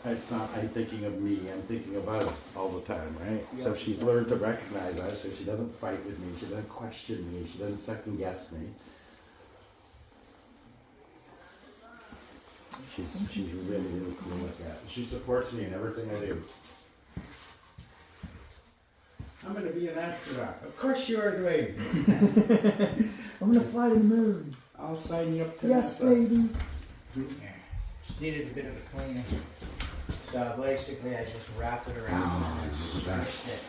I'm thinking of me. I'm thinking of us all the time, right? Yeah, So she's exactly. learned to recognize us. So she doesn't fight with me. She doesn't question me. She doesn't second guess me. She's really, really cool with that. She supports me in everything I do. I'm gonna be an astronaut. Of course you are, Dwayne. I'm gonna fly to the moon. I'll sign you up to Yes, NASA. baby. Just needed a bit of a cleaning. So basically, I just wrapped it around and then smushed it.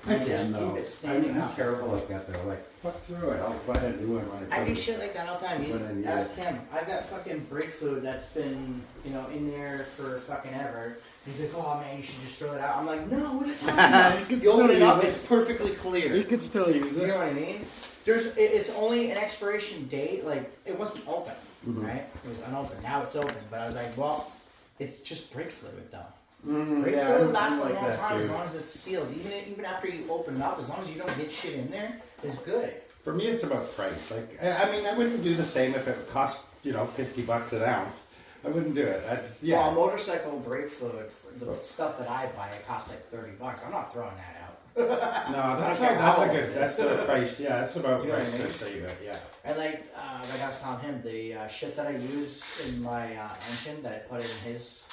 I And just can keep though. it standing I'm up. terrible like that though. Like, fuck through it. I'll buy a new one when I I do come. shit like that all the time. When I You need ask it. him. I've got fucking brake fluid that's been, in there for fucking ever. He's like, oh man, you should just throw it out. I'm like, no, what are you talking about? You can You open still it up, use it. it's perfectly clear. You can still use You know it. what I mean? It's only an expiration date. Like, it wasn't open, Mhm. right? It was unopened. Now it's open. But I was like, well, it's just brake fluid though. Mm, Brake yeah, fluid I'm lasts a like long that, time as dude. long as it's sealed. Even after you open it up, as long as you don't get shit in there, it's good. For me, it's about price. Like, I mean, I wouldn't do the same if it cost, $50 an ounce. I wouldn't do it. Well, motorcycle brake fluid, the stuff that I buy, it costs like $30. I'm not throwing that out. No, that's a good. That's the price. Yeah, it's about You know what right I mean? to save it. Yeah. And like I was telling him, the shit that I use in my engine that I put in his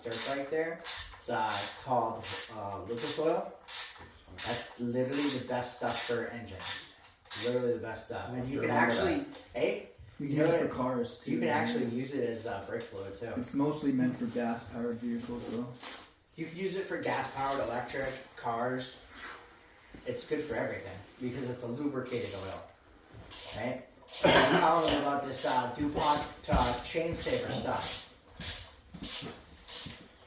dirt bike there, it's called Lucas oil. That's literally the best stuff for engines. Literally the best stuff. And you can Remember actually, You can You use know it for what? cars too. you can man. actually use it as brake fluid too. It's mostly meant for gas-powered vehicles, though. You can use it for gas-powered electric cars. It's good for everything because it's a lubricated oil, right? I was telling them about this DuPont chain saver stuff.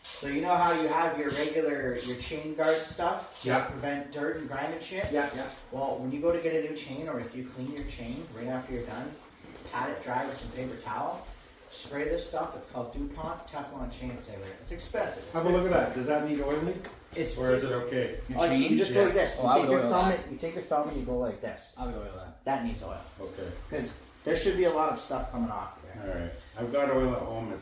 So you know how you have your chain guard stuff Yeah. to prevent dirt and grime and shit? Yeah. Well, when you go to get a new chain or if you clean your chain right after you're done, pat it dry with some paper towel, spray this stuff. It's called DuPont Teflon Chain Saver. It's expensive. Have a look at that. Does that need oiling? It's Or is it okay? Your Oh, chain? you just go like this. Oh, You I take would your oil thumb. that. You take your thumb and you go like this. I would oil that. That needs oil Okay. because there should be a lot of stuff coming off there. All right. I've got oil at home.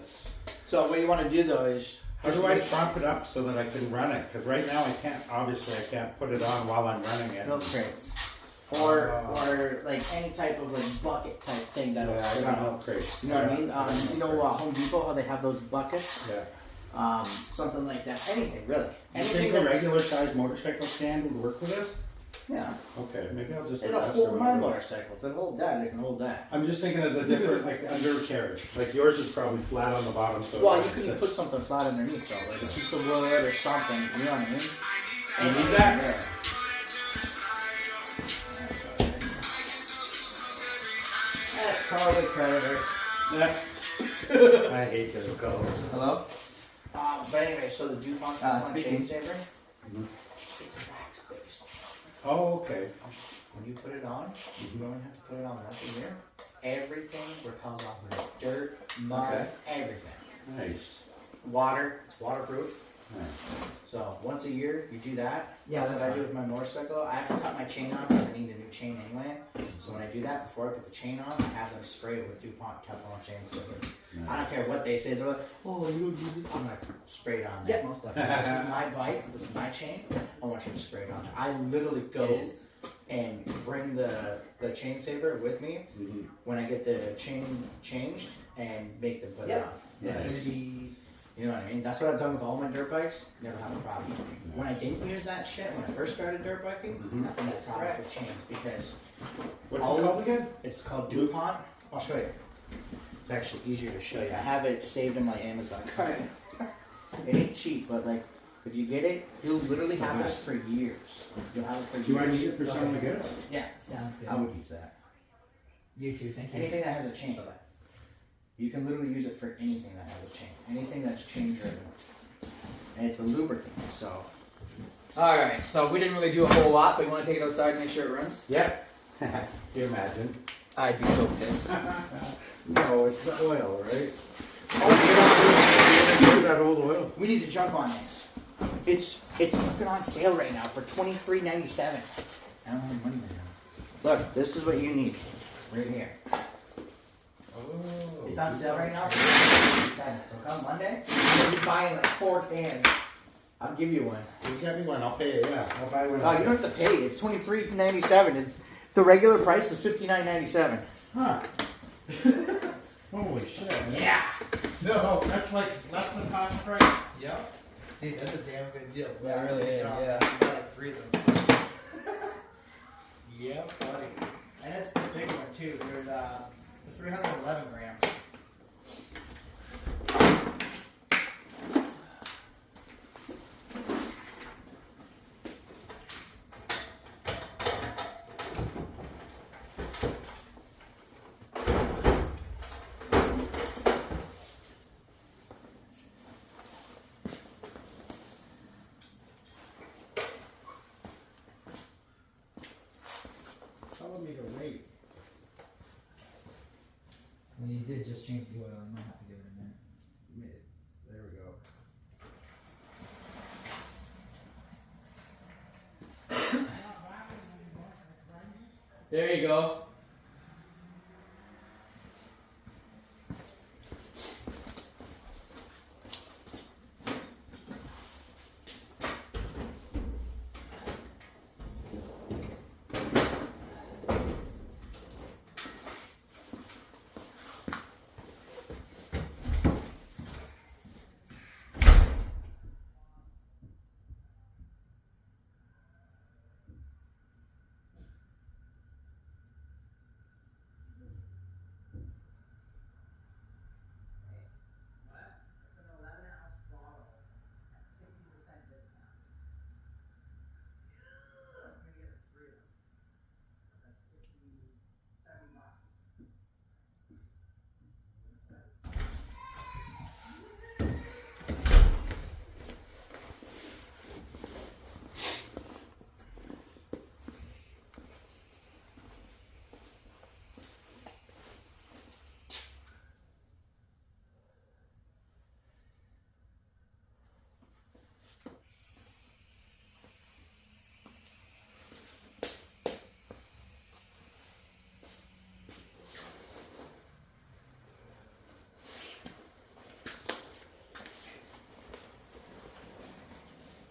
So what you want to do though is How just do I make- prop it up so that I can run it? Because right now I can't. Obviously, I can't put it on while I'm running it. milk crates or like any type of like bucket type thing Yeah, that'll I sit got on. milk crates. You know what I mean? Yeah. You know Home Depot how they have those buckets? Yeah. Something like that. Anything really. You Anything think a that, regular size motorcycle stand would work for this? yeah. Okay, maybe I'll just. It'll invest hold in my one. motorcycle. If it hold that, it can hold that. I'm just thinking of the different, like undercarriage. Like yours is probably flat on the bottom, so. Well, you it's can a- put something flat underneath though, like a piece of wood or something. You know what I mean? You need that? Yeah. Probably predators. Yeah. I hate those colors. Hello? But anyway, so the DuPont speaking. chain saver, Mhm. it's wax based. Oh, okay. When you put it on, you don't have to put it on once a year. Everything repels off of it. Dirt, mud, Okay. everything. Nice. Water, it's waterproof. Nice. So once a year, you do that. Yeah, that's that's what I fine. do with my motorcycle. I have to cut my chain off because I need a new chain anyway. So when I do that, before I put the chain on, I have them spray it with DuPont Teflon chain saver. I don't care what they say. They're like, "Oh, you don't do this." I'm like, spray it on there. Yeah, most definitely. This is my bike. This is my chain. I want you to spray it on there. I literally It go is. and bring the chain saver with me Mhm. when I get the chain changed and make them put it Yep. on. It's Nice. gonna be. You know what I mean? That's what I've done with all my dirt bikes. Never have a problem. When I didn't use that shit, when I first started dirt biking, Mhm. nothing had problems with chains because What's All- it called again? it's called DuPont. I'll show you. It's actually easier to show you. I have it saved in my Amazon card. It ain't cheap, but like if you get it, you'll literally have this for years. You'll have it for years. Do I need it for something like this? Yeah, Sounds good. I would use that. You too, thank you. Anything that has a chain. Bye-bye. You can literally use it for anything that has a chain. Anything that's chain driven. And it's a lubricant, so Alright, so we didn't really do a whole lot, but you want to take it outside and make sure it runs? Yeah. Can you imagine? I'd be so pissed. No, it's the oil, right? Oh, you don't do that old oil. we need to jump on this. It's fucking on sale right now for $23.97. I don't have any money right now. Look, this is what you need. Right here. Oh. It's on sale right now for $57. So come Monday, you'll be buying like 4 cans. I'll give you one. You get me one, I'll pay it, yeah. I'll buy one. Oh, you don't have to pay. It's $23.97. The regular price is $59.97. Huh. Holy shit. Yeah. No, that's like less than half price. Yep. Dude, that's a damn good deal. Yeah, it really is, yeah. You got like 3 of them. Yep, buddy. And that's the big one too. There's the 311 grams. Telling me to wait. Well, you did just change the oil. I might have to give it a minute. There we go. There you go.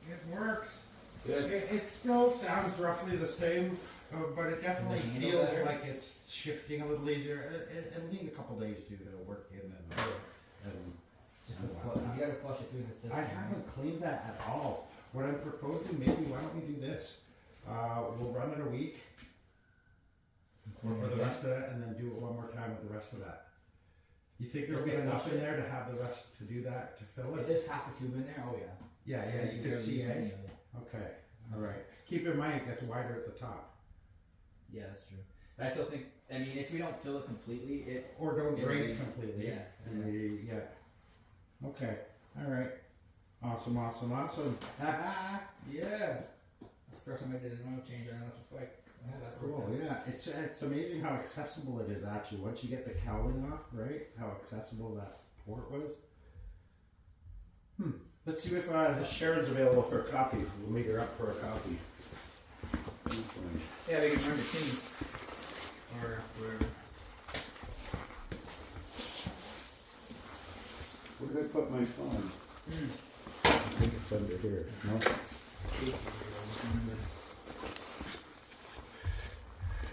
It works. Good. It still sounds roughly the same, but it definitely Does it handle feels better? like it's shifting a little easier. It'll need a couple days to work in and Just a you gotta flush it through the system. I haven't cleaned that at all. What I'm proposing, maybe why don't we do this? We'll run it a week for the rest of it, and then do it one more time with the rest of that. You think there'll be Just enough flush in it? there to have the rest to do that, to fill If it? there's half a tube in there, oh yeah. Yeah, you can see, any eh? of it. Okay, all right. Keep in mind it gets wider at the top. Yeah, that's true. But I still think, I mean, if we don't fill it completely, it. Or don't It'll drain be- it completely. yeah, Yeah. Okay. All right. Awesome. Yeah. That's the first time I did an oil change. I know it's a fight. That's cool. Yeah. It's amazing how accessible it is actually. Once you get the cowling off, right? How accessible that port was. Let's see if Sharon's available for a coffee. We'll meet her up for a coffee. Yeah, we can remember teams. Or wherever. Where did I put my phone? I think it's under here. No.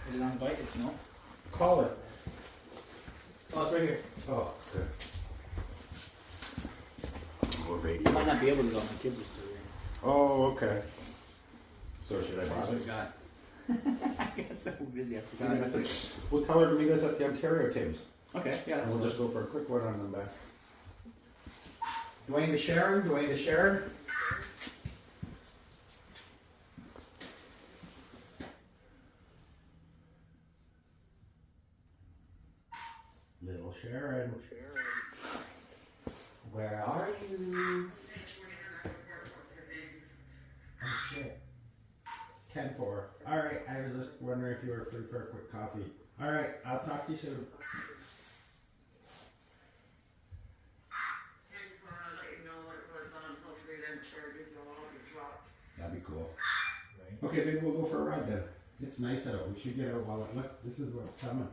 Is it on the bike? No. Call it. Oh, it's right here. Oh, good. I might not be able to go. My kids are still here. Oh, okay. So should I I bother? forgot. I got so busy. I forgot. We'll tell her to meet us at the Ontario teams. Okay, yeah, that's And we'll what just go for a quick one on them back. Dwayne to Sharon. Little Sharon. Where are you? Oh shit. 10-4. Alright, I was just wondering if you were free for a quick coffee. Alright, I'll talk to you soon. That'd be cool. Right. Okay, maybe we'll go for a ride then. It's nice out. We should get out while it, look, this is what's coming.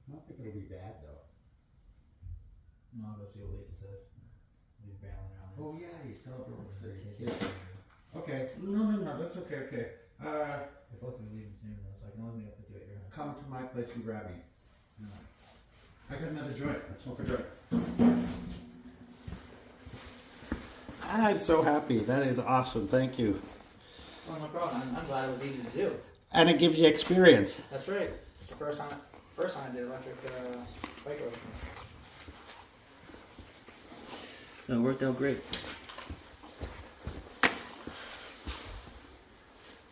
I don't think it'll be bad though. No, I'll go see what Lisa says. We're bailing around there. Oh yeah, he's still over They're 30. kids. Okay, no, that's okay, okay. They're supposed to be leaving soon though, so I can only meet up with you at your house. Come to my place and grab me. No. I got another joint. Let's smoke a joint. I'm so happy. That is awesome. Thank you. Oh, no problem. I'm glad it was easy to do. And it gives you experience. That's right. It's the first time I did electric bike racing. So it worked out great.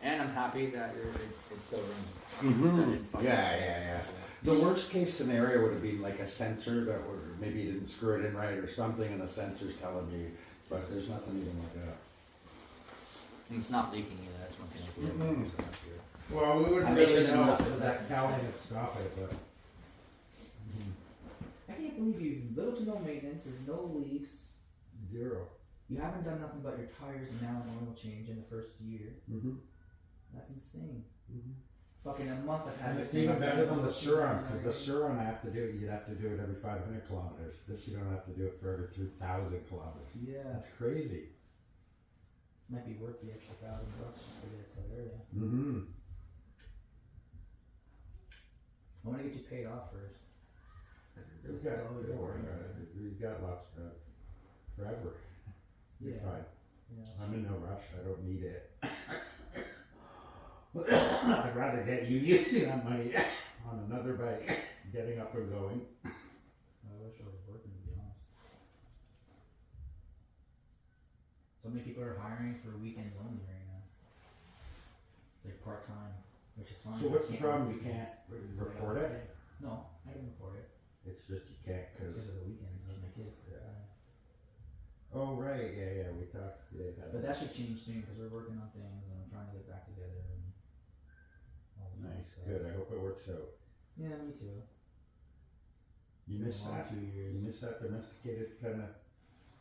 And I'm happy that it's still running. Mm-hmm. Yeah. The worst case scenario would have been like a sensor that would maybe you didn't screw it in right or something, and the sensor's telling you. But there's nothing even like that. And it's not leaking either. That's one thing. Mhm. So that's good. Well, we I wouldn't made sure really that know not- because that Calvin would stop it, but. I can't believe you. Little to no maintenance. There's no leaks. Zero. You haven't done nothing but your tires and now an oil change in the first year. Mm-hmm. That's insane. Fucking a month I've had And this it's thing. even I've better done than the it Suron, for because the Suron you'd have to do it every 500 kilometers. This you don't have to do it for every 2,000 kilometers. Yeah. That's crazy. Might be worth the extra $1,000 just to get it to Talaria. Mm-hmm. I want to get you paid off first. Don't worry about it. We've got lots forever. You're Yeah. fine. Yeah. I'm in no rush. I don't need it. I'd rather get you using that money on another bike, getting up and going. I wish I was working, to be honest. So many people are hiring for weekends only right now. It's like part time, which is fine. So what's the You problem? You weekends. can't report it? No, I can report it. It's just you can't It's because. just the weekends with my kids. Oh right, yeah. We talked. Yeah, But that should change soon because we're working on things and I'm trying to get back together and all the fun nice, stuff. good. I hope it works out. Yeah, me too. You It's miss been a long that? 2 years. You miss that domesticated kind of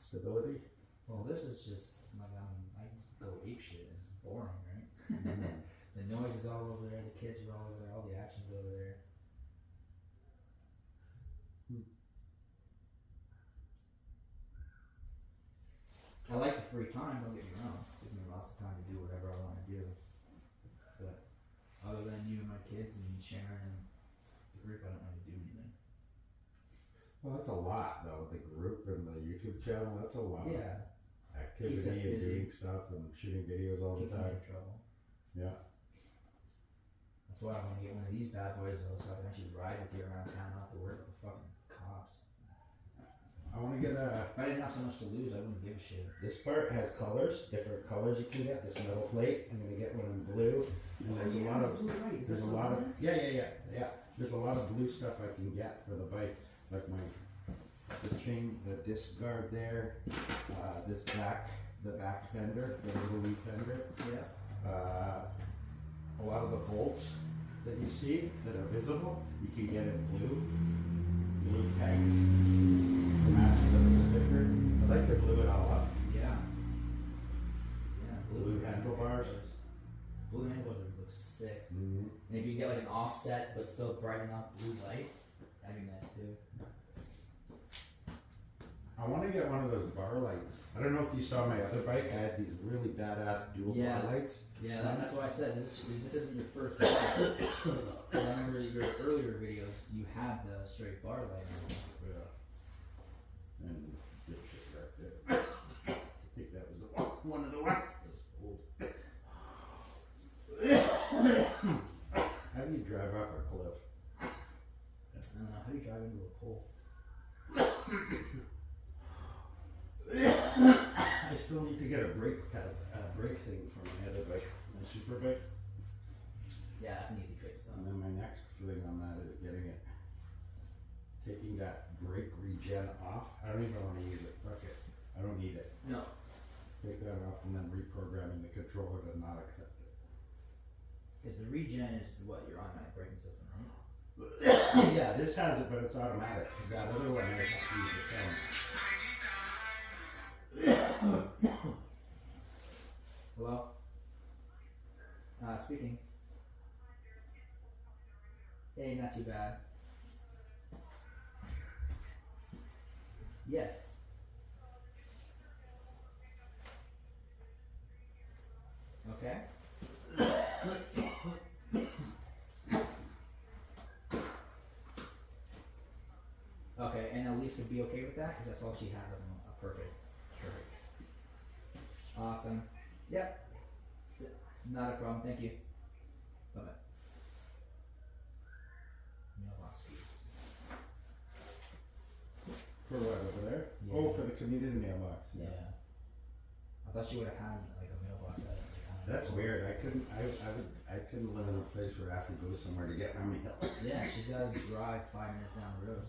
stability? Well, this is just like I just go ape shit. It's boring, right? Mhm. The noise is all over there. The kids are all over there. All the action's over there. I like the free time. Don't get me wrong. It gives me lots of time to do whatever I want to do. But other than you and my kids and Sharon and the group, I don't really do anything. Well, that's a lot though. The group and the YouTube channel. That's a lot. Yeah, Of activity Keeps us and busy. doing stuff and shooting videos all the keeps me time. in trouble. Yeah. That's why I want to get one of these bad boys though, so I can actually ride with you around town, not to work with the fucking cops. I want to get a. If I didn't have so much to lose, I wouldn't give a shit. This part has colors, different colors you can get. This metal plate. I'm gonna get one in blue. And there's a lot of. There's a lot of. Yeah. There's a lot of blue stuff I can get for the bike, like the chain, the disc guard there, the back fender, the little leaf fender. Yeah. A lot of the bolts that you see that are visible, you can get in blue pegs to match with the sticker. I like to glue it all up. Yeah. Yeah. Blue handlebars. Blue handlebars would look sick. Mm-hmm. And if you get like an offset but still bright enough blue light, that'd be nice too. I want to get one of those bar lights. I don't know if you saw my other bike. I had these really badass dual Yeah. bar lights. Yeah, that's why I said this isn't your first bike. I remember your earlier videos, you had the straight bar light on. Yeah. And this shit right there. I think that was one of the ones. It's old. How do you drive off a cliff? I don't know, how do you drive into a pole? I still need to get a brake thing for my other bike, my super bike. Yeah, that's an easy fix And though. then my next thing on that is taking that brake regen off. I don't even want to use it. Fuck it. I don't need it. No. Take that off and then reprogramming the controller to not accept it. Because the regen is what, your automatic braking system, right? Yeah, this has it, but it's automatic. That other one has to use the same. speaking. Hey, not too bad. Yes. Okay. Okay, and Elise would be okay with that because that's all she has of them. Perfect. Perfect. Awesome. Yep. Not a problem. Thank you. Bye bye. Mailbox keys. For what, over there? Yeah. Oh, for the community mailbox. Yeah. I thought she would have had like a mailbox. That's weird. I couldn't live in a place where I have to go somewhere to get my mail. Yeah, she's got to drive 5 minutes down the road.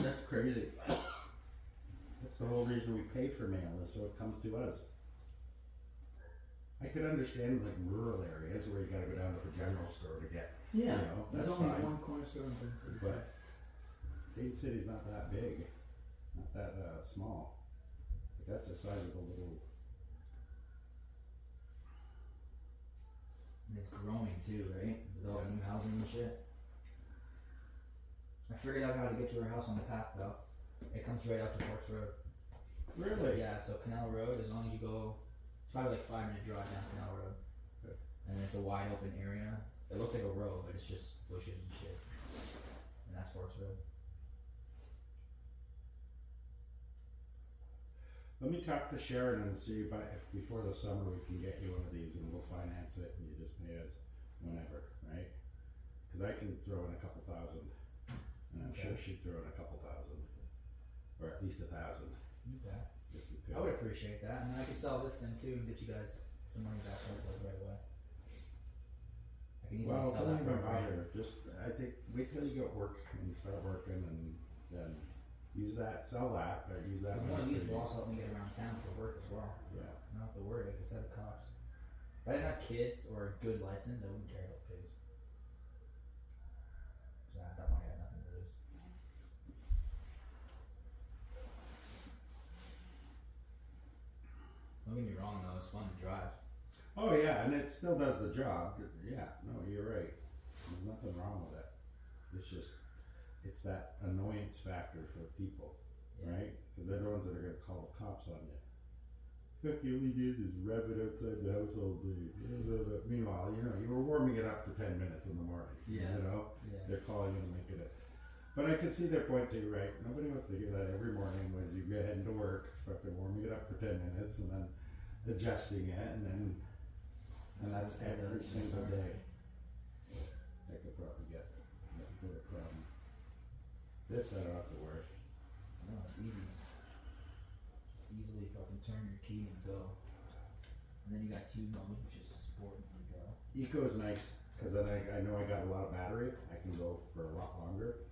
That's crazy. That's the whole reason we pay for mail, is so it comes to us. I could understand like rural areas where you gotta go down to the general store to get, Yeah. you know, There's that's only fine. one corner store in Dane City. But Dane City's not that big, not that small. But that's a sizable little. And it's growing too, right? With all the new housing and shit. I figured out how to get to her house on the path though. It comes right out to Forks Road. Really? So, yeah, so Canal Road, as long as you go, it's probably like 5 minute drive down Canal Road. Good. And it's a wide open area. It looks like a road, but it's just bushes and shit. And that's Forks Road. Let me talk to Sharon and see if before the summer we can get you one of these and we'll finance it and you just pay us whenever, right? Because I can throw in a couple thousand, and I'm sure she'd throw in a couple thousand, or at least 1,000. You bet. If you could. I would appreciate that. And then I could sell this thing too and get you guys some money back right away. I can easily Well, sell don't that for even a grand. bother. Just I think wait till you get work and you start working, and then use that, sell that, or use that. One money of these for will you. also help me get around town for work as well. Yeah. I don't have to worry, like I said, it costs. If I didn't have kids or a good license, I wouldn't care about pigs. So at that point, I had nothing to lose. Don't get me wrong though, it's fun to drive. Oh yeah, and it still does the job. Yeah, no, you're right. There's nothing wrong with it. It's just, it's that annoyance factor for people, right? Because they're the ones that are gonna call the cops on you. Fuck you, all he did is rev it outside the house all day. Meanwhile, you know, you were warming it up for 10 minutes in the morning. Yeah. You know, Yeah. they're calling you to make it. But I can see their point too, right? Nobody wants to hear that every morning when you get heading to work, fucking warming it up for 10 minutes and then adjusting it and that's every single day. I could probably get a problem. This I don't have to worry. No, it's easy. Just easily fucking turn your key and go. And then you got 2 modes, which is sport and go. Eco is nice because then I know I got a lot of battery. I can go for a lot longer.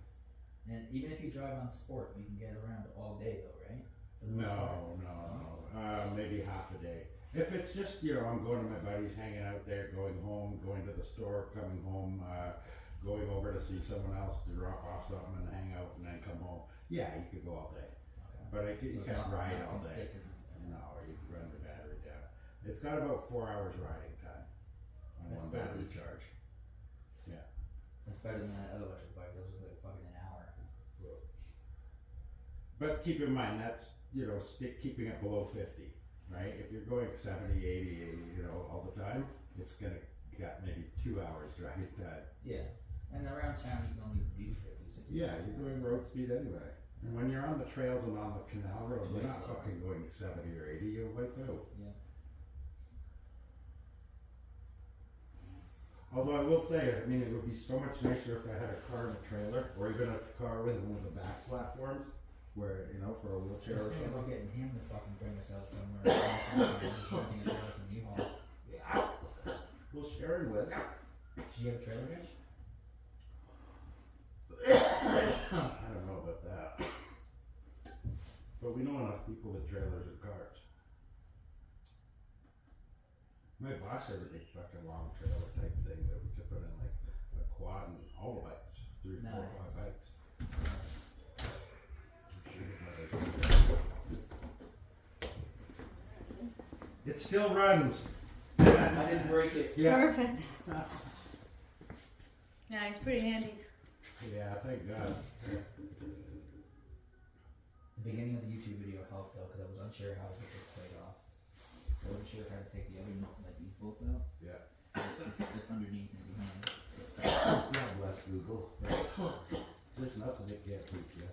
And even if you drive on sport, you can get around all day though, right? For the most part. No. Maybe half a day. If it's just, you know, I'm going to my buddies, hanging out there, going home, going to the store, coming home, going over to see someone else to drop off something and hang out and then come home. Yeah, you could go all day. Okay. But you So it's can't not ride not all day. consistent. No, or you can run the battery down. It's got about 4 hours riding time on That's one still battery decent. charge. Yeah. That's better than that other electric bike. Those are like fucking an hour. But keep in mind, that's, you know, keeping it below 50, right? If you're going 70, 80, you know, all the time, it's gonna, you got maybe 2 hours driving time. Yeah. And around town, you can only do 50, 60. Yeah, you're doing road speed anyway. And when you're on the trails and on the canal road, It's you're way not slower. fucking going 70 or 80, you'll wipe out. Yeah. Although I will say, I mean, it would be so much nicer if I had a car and a trailer, or even a car with one of the back platforms, where, you know, for a I wheelchair was or thinking about something. getting him to fucking bring us out somewhere. Just renting a trailer from U-Haul. Yeah. Well, Sharon would. Does she have a trailer hitch? I don't know about that. But we know enough people with trailers and cars. My boss has a big fucking long trailer type thing that we could put in like a quad and all the bikes. 3, 4, Nice. 5 bikes. It still runs. And I didn't break it. Yeah. Perfect. Yeah, he's pretty handy. Yeah, thank God. The beginning of the YouTube video helped though, because I was unsure how to get this plate off. I wasn't sure how to take the other like these bolts out. Yeah. It's underneath and behind. God bless Google. There's nothing that can't teach you.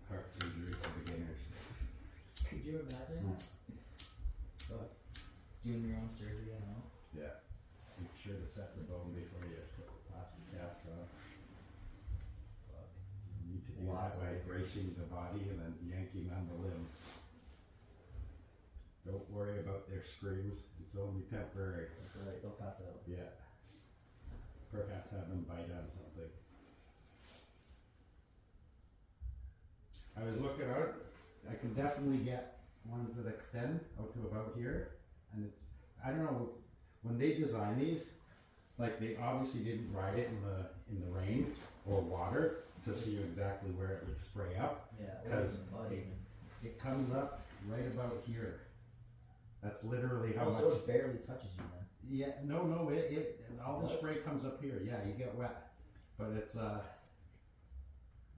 Heart surgery for beginners. Could you imagine? But doing your own surgery, I know. Yeah. Make sure to set the bone before you put the plastic cast on. You need to do that by bracing the body and then yanking on the limb. Don't worry about their screams. It's only temporary. That's alright, they'll pass out. Yeah. Perhaps have them bite on something. I was looking out. I can definitely get ones that extend out to about here, and it's, I don't know, when they design these, like they obviously didn't ride it in the rain or water to see exactly where it would spray up. Yeah, Because mud even. It comes up right about here. That's literally how Oh, much. so it barely touches you then. Yeah, no, all the spray comes up here. Yeah, you get wet, but it's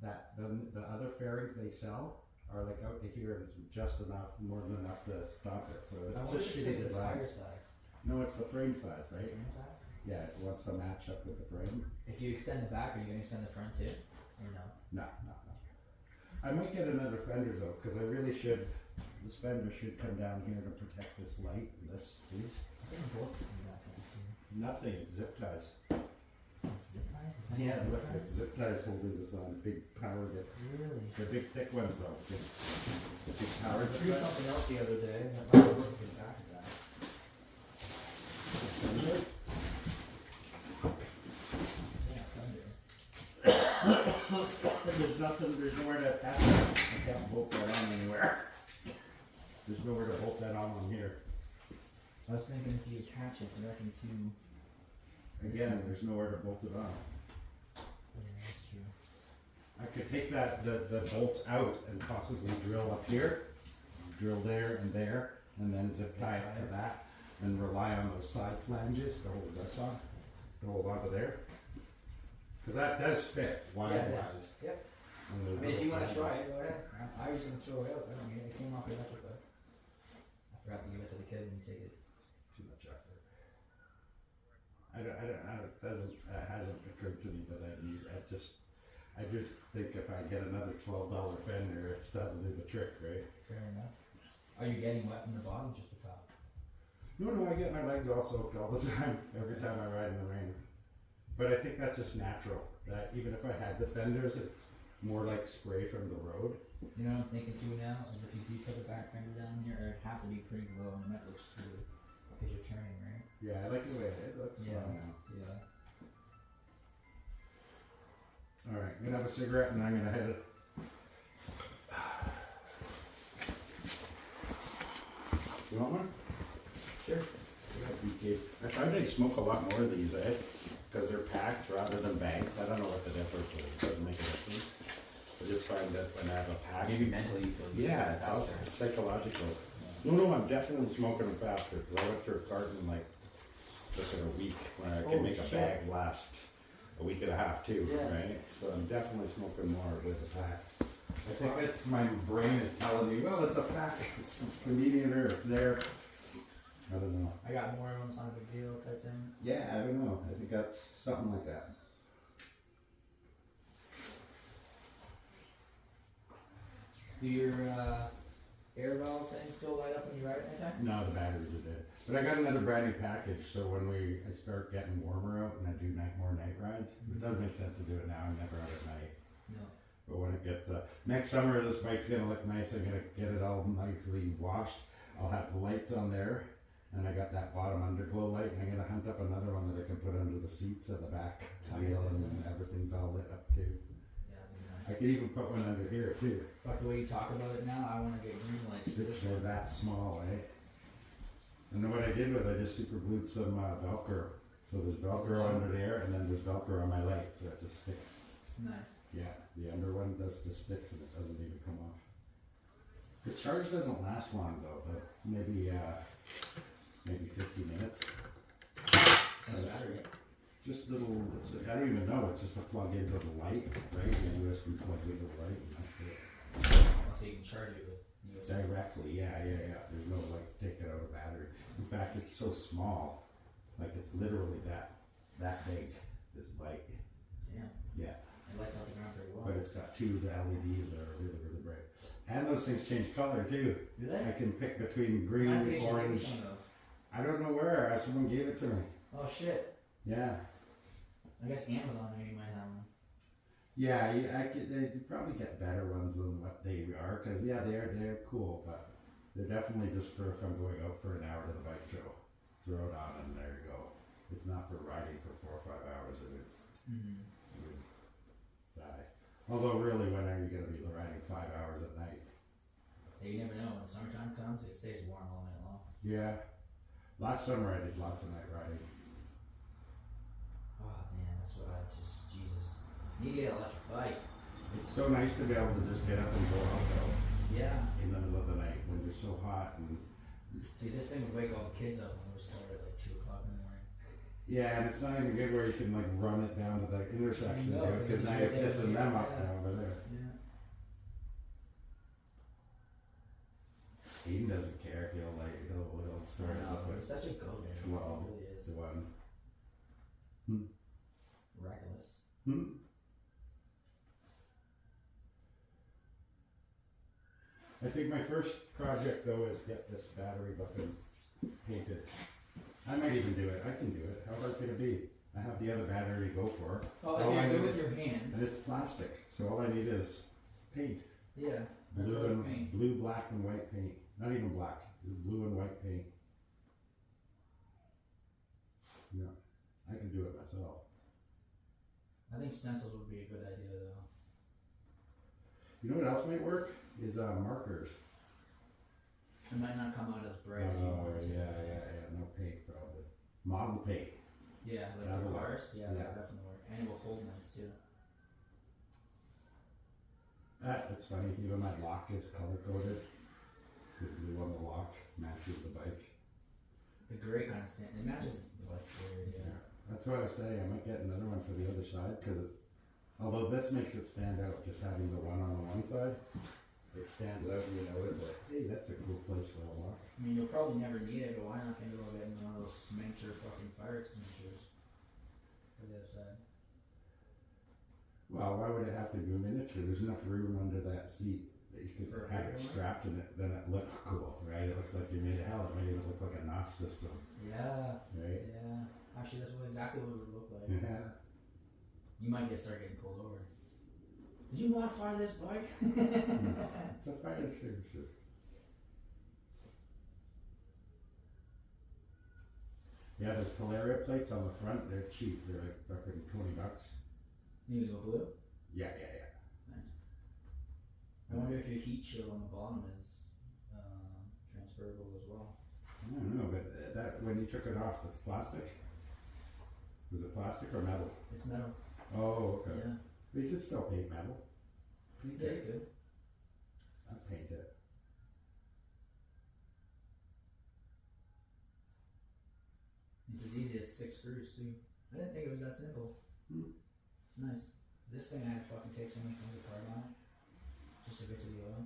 that the other fairings they sell are like out to here, and it's just enough, more than enough to stop it. So I it's wonder just if shitty it's the design. tire size. No, it's the frame size, right? Frame size? Yeah, it wants to match up with the frame. If you extend the back, are you gonna extend the front too? Or no? No. I might get another fender though, because I really should. This fender should come down here to protect this light and this piece. I think bolts do that kind of thing. Nothing, it's zip ties. It's zip ties? Yeah, Zip look, it's ties? zip ties holding this on. Big power dip. Really? They're big thick ones though. Big power I dip. threw something else the other day that might work to get back to that. Yeah, thunder. There's nowhere to attach that. I can't bolt that on anywhere. There's nowhere to bolt that on here. I was thinking if you attach it directly to. Again, there's nowhere to bolt it on. Yeah, that's true. I could take the bolts out and possibly drill up here, drill there, and then zip tie it to that, and rely on those side flanges to hold this on, to hold onto there. Because that does fit wide-wise. Yep. And those I mean, if you little want to try flanges. it, go ahead. I was gonna throw it out. I don't mean it came off right after the. I forgot to give it to the kid when you take it. Too much effort. It hasn't occurred to me that I just think if I get another $12 fender, it's that'll do the trick, right? Fair enough. Are you getting wet from the bottom, just the top? No, I get my legs all soaked all the time, every time I ride in the rain. But I think that's just natural, that even if I had the fenders, it's more like spray from the road. You know what I'm thinking too now? Is if you do put the back fender down here, it'd have to be pretty low and that looks silly. Because you're turning, right? Yeah, I like the way it looks. Yeah. fun now. Yeah. Alright, I'm gonna have a cigarette and I'm gonna head it. You want one? Sure. I find they smoke a lot more of these, because they're packed rather than banked. I don't know what the difference is. It doesn't make a difference. I just find that when I have a pack, Maybe mentally you feel yeah, it's also it's psychological. No, I'm definitely smoking them faster because I went through a carton like just in a week when I can Oh, make a shit. bag last a week and a half too, Yeah. right? So I'm definitely smoking more with the packs. I think it's my brain is telling me, well, it's a pack, it's convenient or it's there. I don't know. I got more of them, it's not a big deal type thing. Yeah, I don't know. I think that's something like that. Do your air valve things still light up when you ride it at night? No, the batteries are dead. But I got another brand new package, so when I start getting warmer out and I do more night rides, it doesn't make sense to do it now. I'm never out at night. No. But when it gets next summer, this bike's gonna look nice. I'm gonna get it all nicely washed. I'll have the lights on there, and I got that bottom underglow light. And I'm gonna hunt up another one that I can put under the seats at the back wheel, and then everything's all lit up too. Yeah, it'd be I nice. could even put one under here too. But the way you talk about it now, I want to get green lights for this They're one. that small, eh? And then what I did was I just super glued some Velcro. So there's Velcro under there, and then there's Velcro on my leg, so it just sticks. Nice. Yeah, the under one just sticks and it doesn't even come off. The charge doesn't last long though, but maybe maybe 50 minutes. That's battery. Just little, I don't even know, it's just a plug into the light, right? The USB plugs into the light and that's it. So you can charge it with USB. Directly, yeah. There's no like taking out a battery. In fact, it's so small, like it's literally that big, this bike. Yeah. Yeah. It lights up the ground pretty well. But it's got two the LEDs that are really, really bright. And those things change color too. Do I they? can pick between I green, think you should orange. do some of those. I don't know where. Someone gave it to me. Oh shit. Yeah. I guess Amazon maybe might have one. Yeah, you probably get better ones than what they are, because yeah, they're cool, but they're definitely just for if I'm going out for an hour to the bike show. Throw it on and there you go. It's not for riding for 4 or 5 hours. It would die. Although really, when are you going to be riding 5 hours at night? Hey, you never know. When the summertime comes, it stays warm all night long. Yeah. Last summer I did lots of night riding. Oh man, that's what I just Jesus. You need to get an electric bike. It's so nice to be able to just get up and go out though Yeah. in the middle of the night when you're so hot and See, this thing would wake all the kids up when we started at like 2 o'clock in the morning. yeah, and it's not even good where you can like run it down to the intersection I know, because it's now just you're right pissing there. them up Yeah. now over there. Yeah. Aiden doesn't care. He'll start us up He's with such a go-getter. He 12 really is. to 1. Reckless. I think my first project though is get this battery button painted. I might even do it. I can do it. How hard can it be? I have the other battery to go for. Oh, All if I you're good need- with your And hands. it's plastic, so all I need is paint. Yeah. Blue acrylic and paint. blue, black and white paint. Not even black. Just blue and white paint. Yeah, I can do it myself. I think stencils would be a good idea though. You know what else might work? Is markers. It might not come out as bright as you Oh want it to. yeah. No paint probably. Model paint. Yeah, like That'll for work. cars. Yeah, that Yeah. would definitely work. And it will hold nice too. That's funny. Even my lock is color coded. The blue on the lock matches the bike. The gray kind of stand. It matches the bike very yeah. That's what I say. I might get another one for the other side because although this makes it stand out, just having the one on the one side, it stands out. You know, it's like, hey, that's a cool place for a lock. I mean, you'll probably never need it, but why not think about getting one of those miniature fucking fire extinguishers for the other side? Well, why would it have to be miniature? There's enough room under that seat that you could For a have it bigger one? strapped in it. Then it looks cool, right? It looks like you made it. Hell, it made it look like a NOS system, Yeah, right? yeah. Actually, that's exactly what it would look like. Yeah. You might start getting pulled over. Did you modify this bike? It's a fire extinguisher. Yeah, there's Talaria plates on the front. They're cheap. They're like fucking $20. You need to go blue? Yeah. Nice. I wonder if your heat shield on the bottom is transferable as well. I don't know, but that when you took it off, that's plastic. Was it plastic or metal? It's metal. Oh, okay. Yeah. But you could still paint metal. Paint Yeah, you it. could. I'd paint it. It's as easy as 6 screws too. I didn't think it was that simple. It's nice. This thing I had to fucking take so many things apart on it. Just to get to the oil.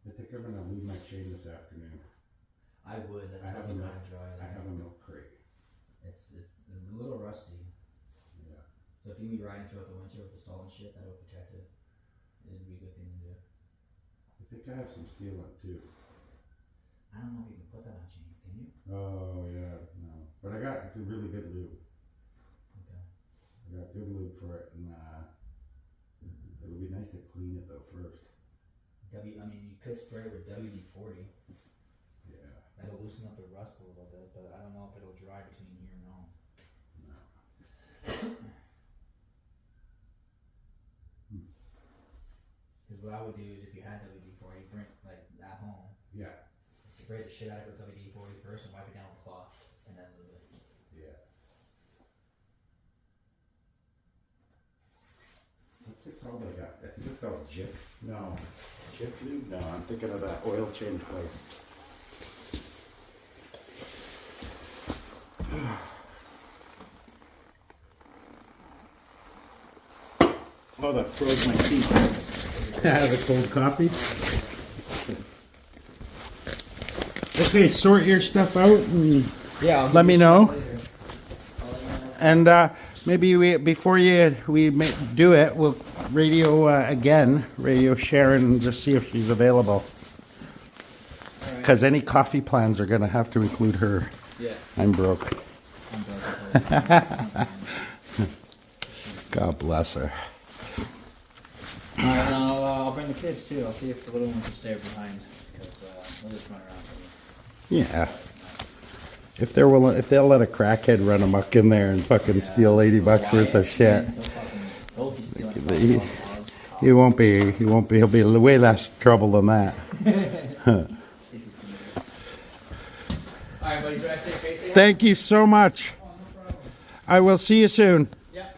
I think I'm gonna leave my chain this afternoon. I would. That's I how have you a gotta milk- dry I that. have a milk crate. It's a little rusty. Yeah. So if you be riding throughout the winter with the salt and shit, that would protect it. It'd be a good thing to do. I think I have some sealant too. I don't know if you can put that on chains, can you? Oh yeah, no. But I got really good lube. Okay. I got good lube for it, and it would be nice to clean it though first. I mean, you could spray it with WD-40. Yeah. That'll loosen up the rust a little bit, but I don't know if it'll dry between here and home. No. Because what I would do is if you had WD-40, bring like at home, Yeah. spray the shit out of it with WD-40 first and wipe it down with a cloth, and then lube it. Yeah. What's it called? called? I think it's called Jif. No. Jif Lube? No, I'm thinking of that oil change place. Oh, that froze my teeth. The cold coffee. Okay, sort your stuff out and Yeah. let me know. And maybe before we do it, we'll radio Sharon, and just see if she's available. Because any coffee plans are going to have to include her. Yeah. I'm broke. God bless her. Alright, and I'll bring the kids too. I'll see if the little ones will stay behind because they'll just run around for me. Yeah. If they'll let a crackhead run amok in there and fucking steal $80 worth of shit. They'll be stealing hogs, He won't be. He'll be way less trouble than that. Alright, buddy, do I say face? Thank you so much. Oh, no problem. I will see you soon. Yeah.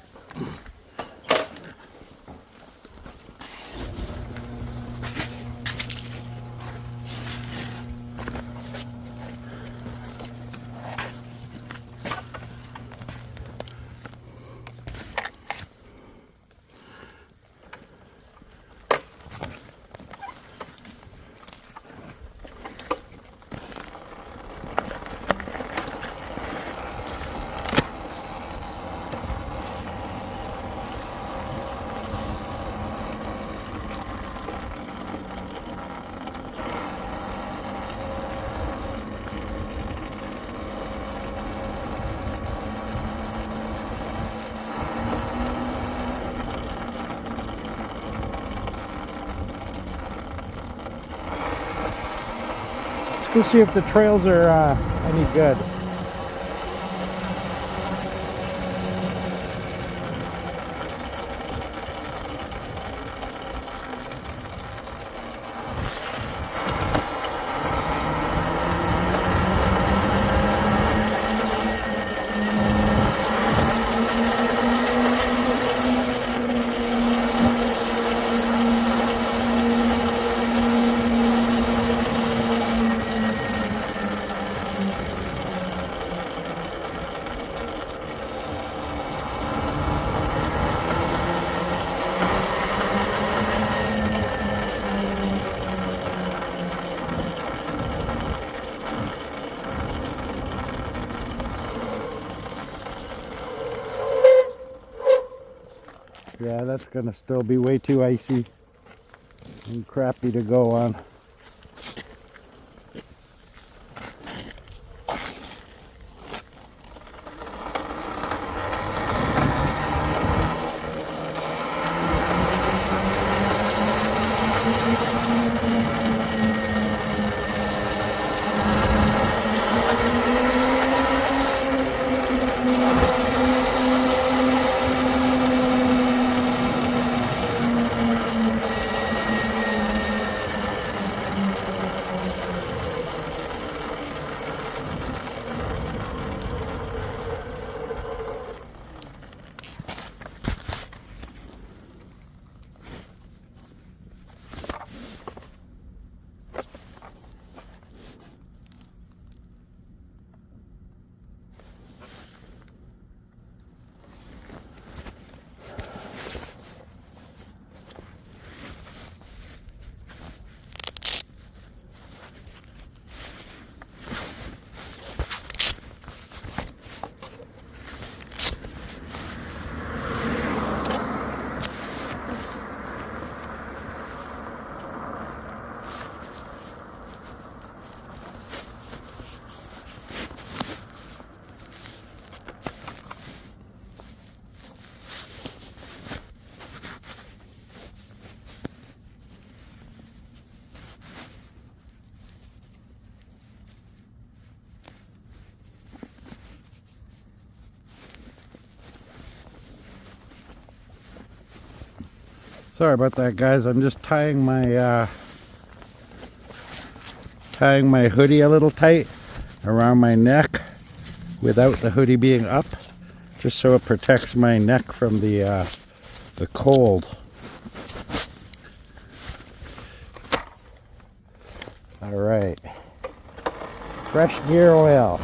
Let's go see if the trails are any good. Yeah, that's gonna still be way too icy and crappy to go on. Sorry about that, guys. I'm just tying my hoodie a little tight around my neck without the hoodie being up, just so it protects my neck from the cold. All right. Fresh gear oil.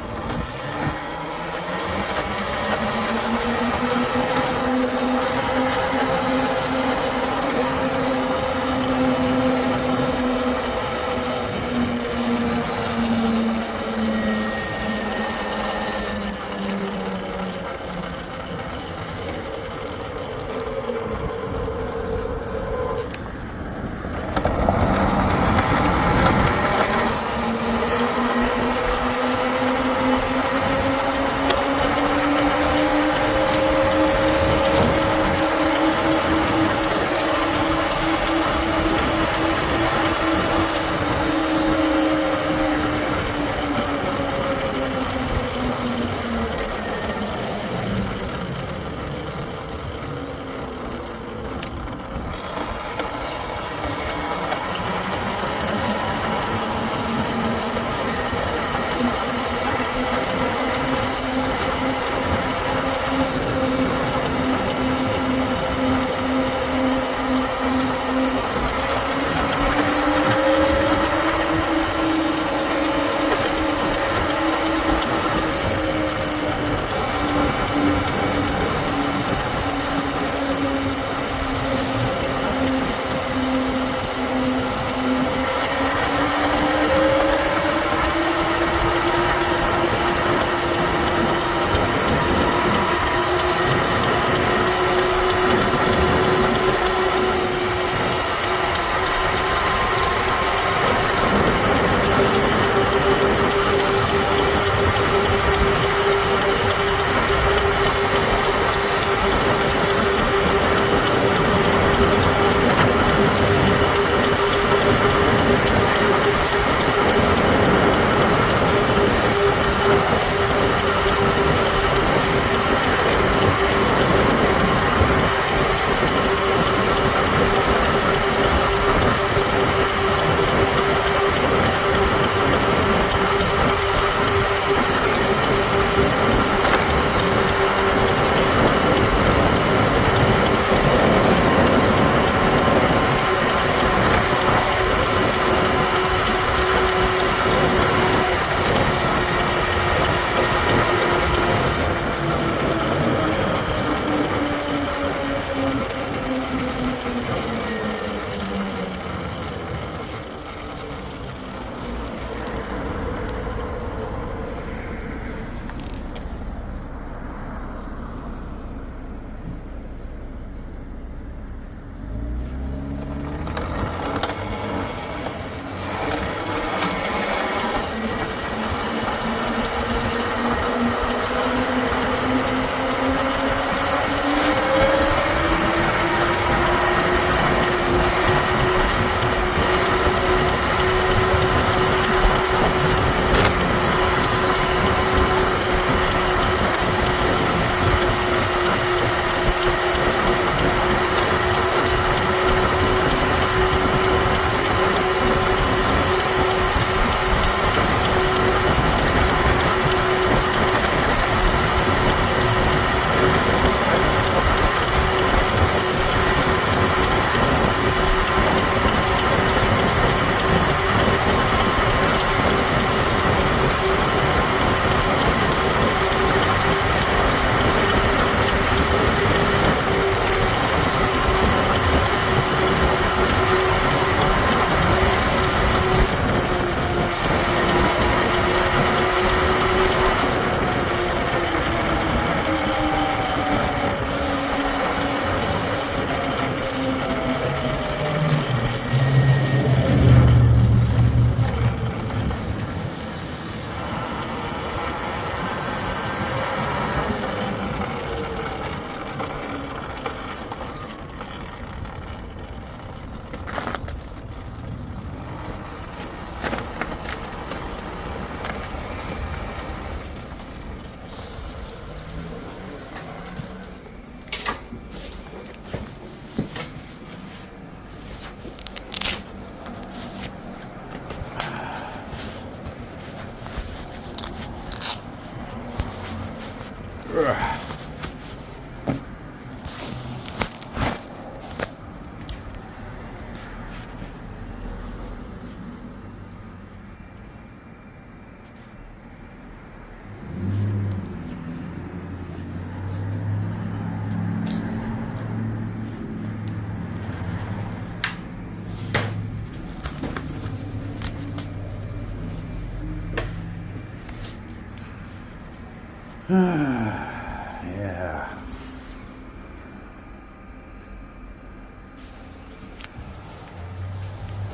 Yeah.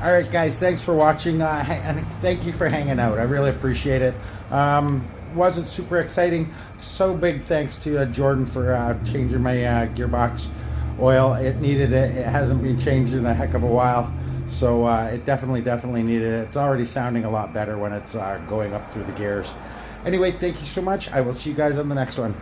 All right, guys. Thanks for watching, and thank you for hanging out. I really appreciate it. Wasn't super exciting. So big thanks to Jordan for changing my gearbox oil. It needed it. It hasn't been changed in a heck of a while, so it definitely needed it. It's already sounding a lot better when it's going up through the gears. Anyway, thank you so much. I will see you guys on the next one.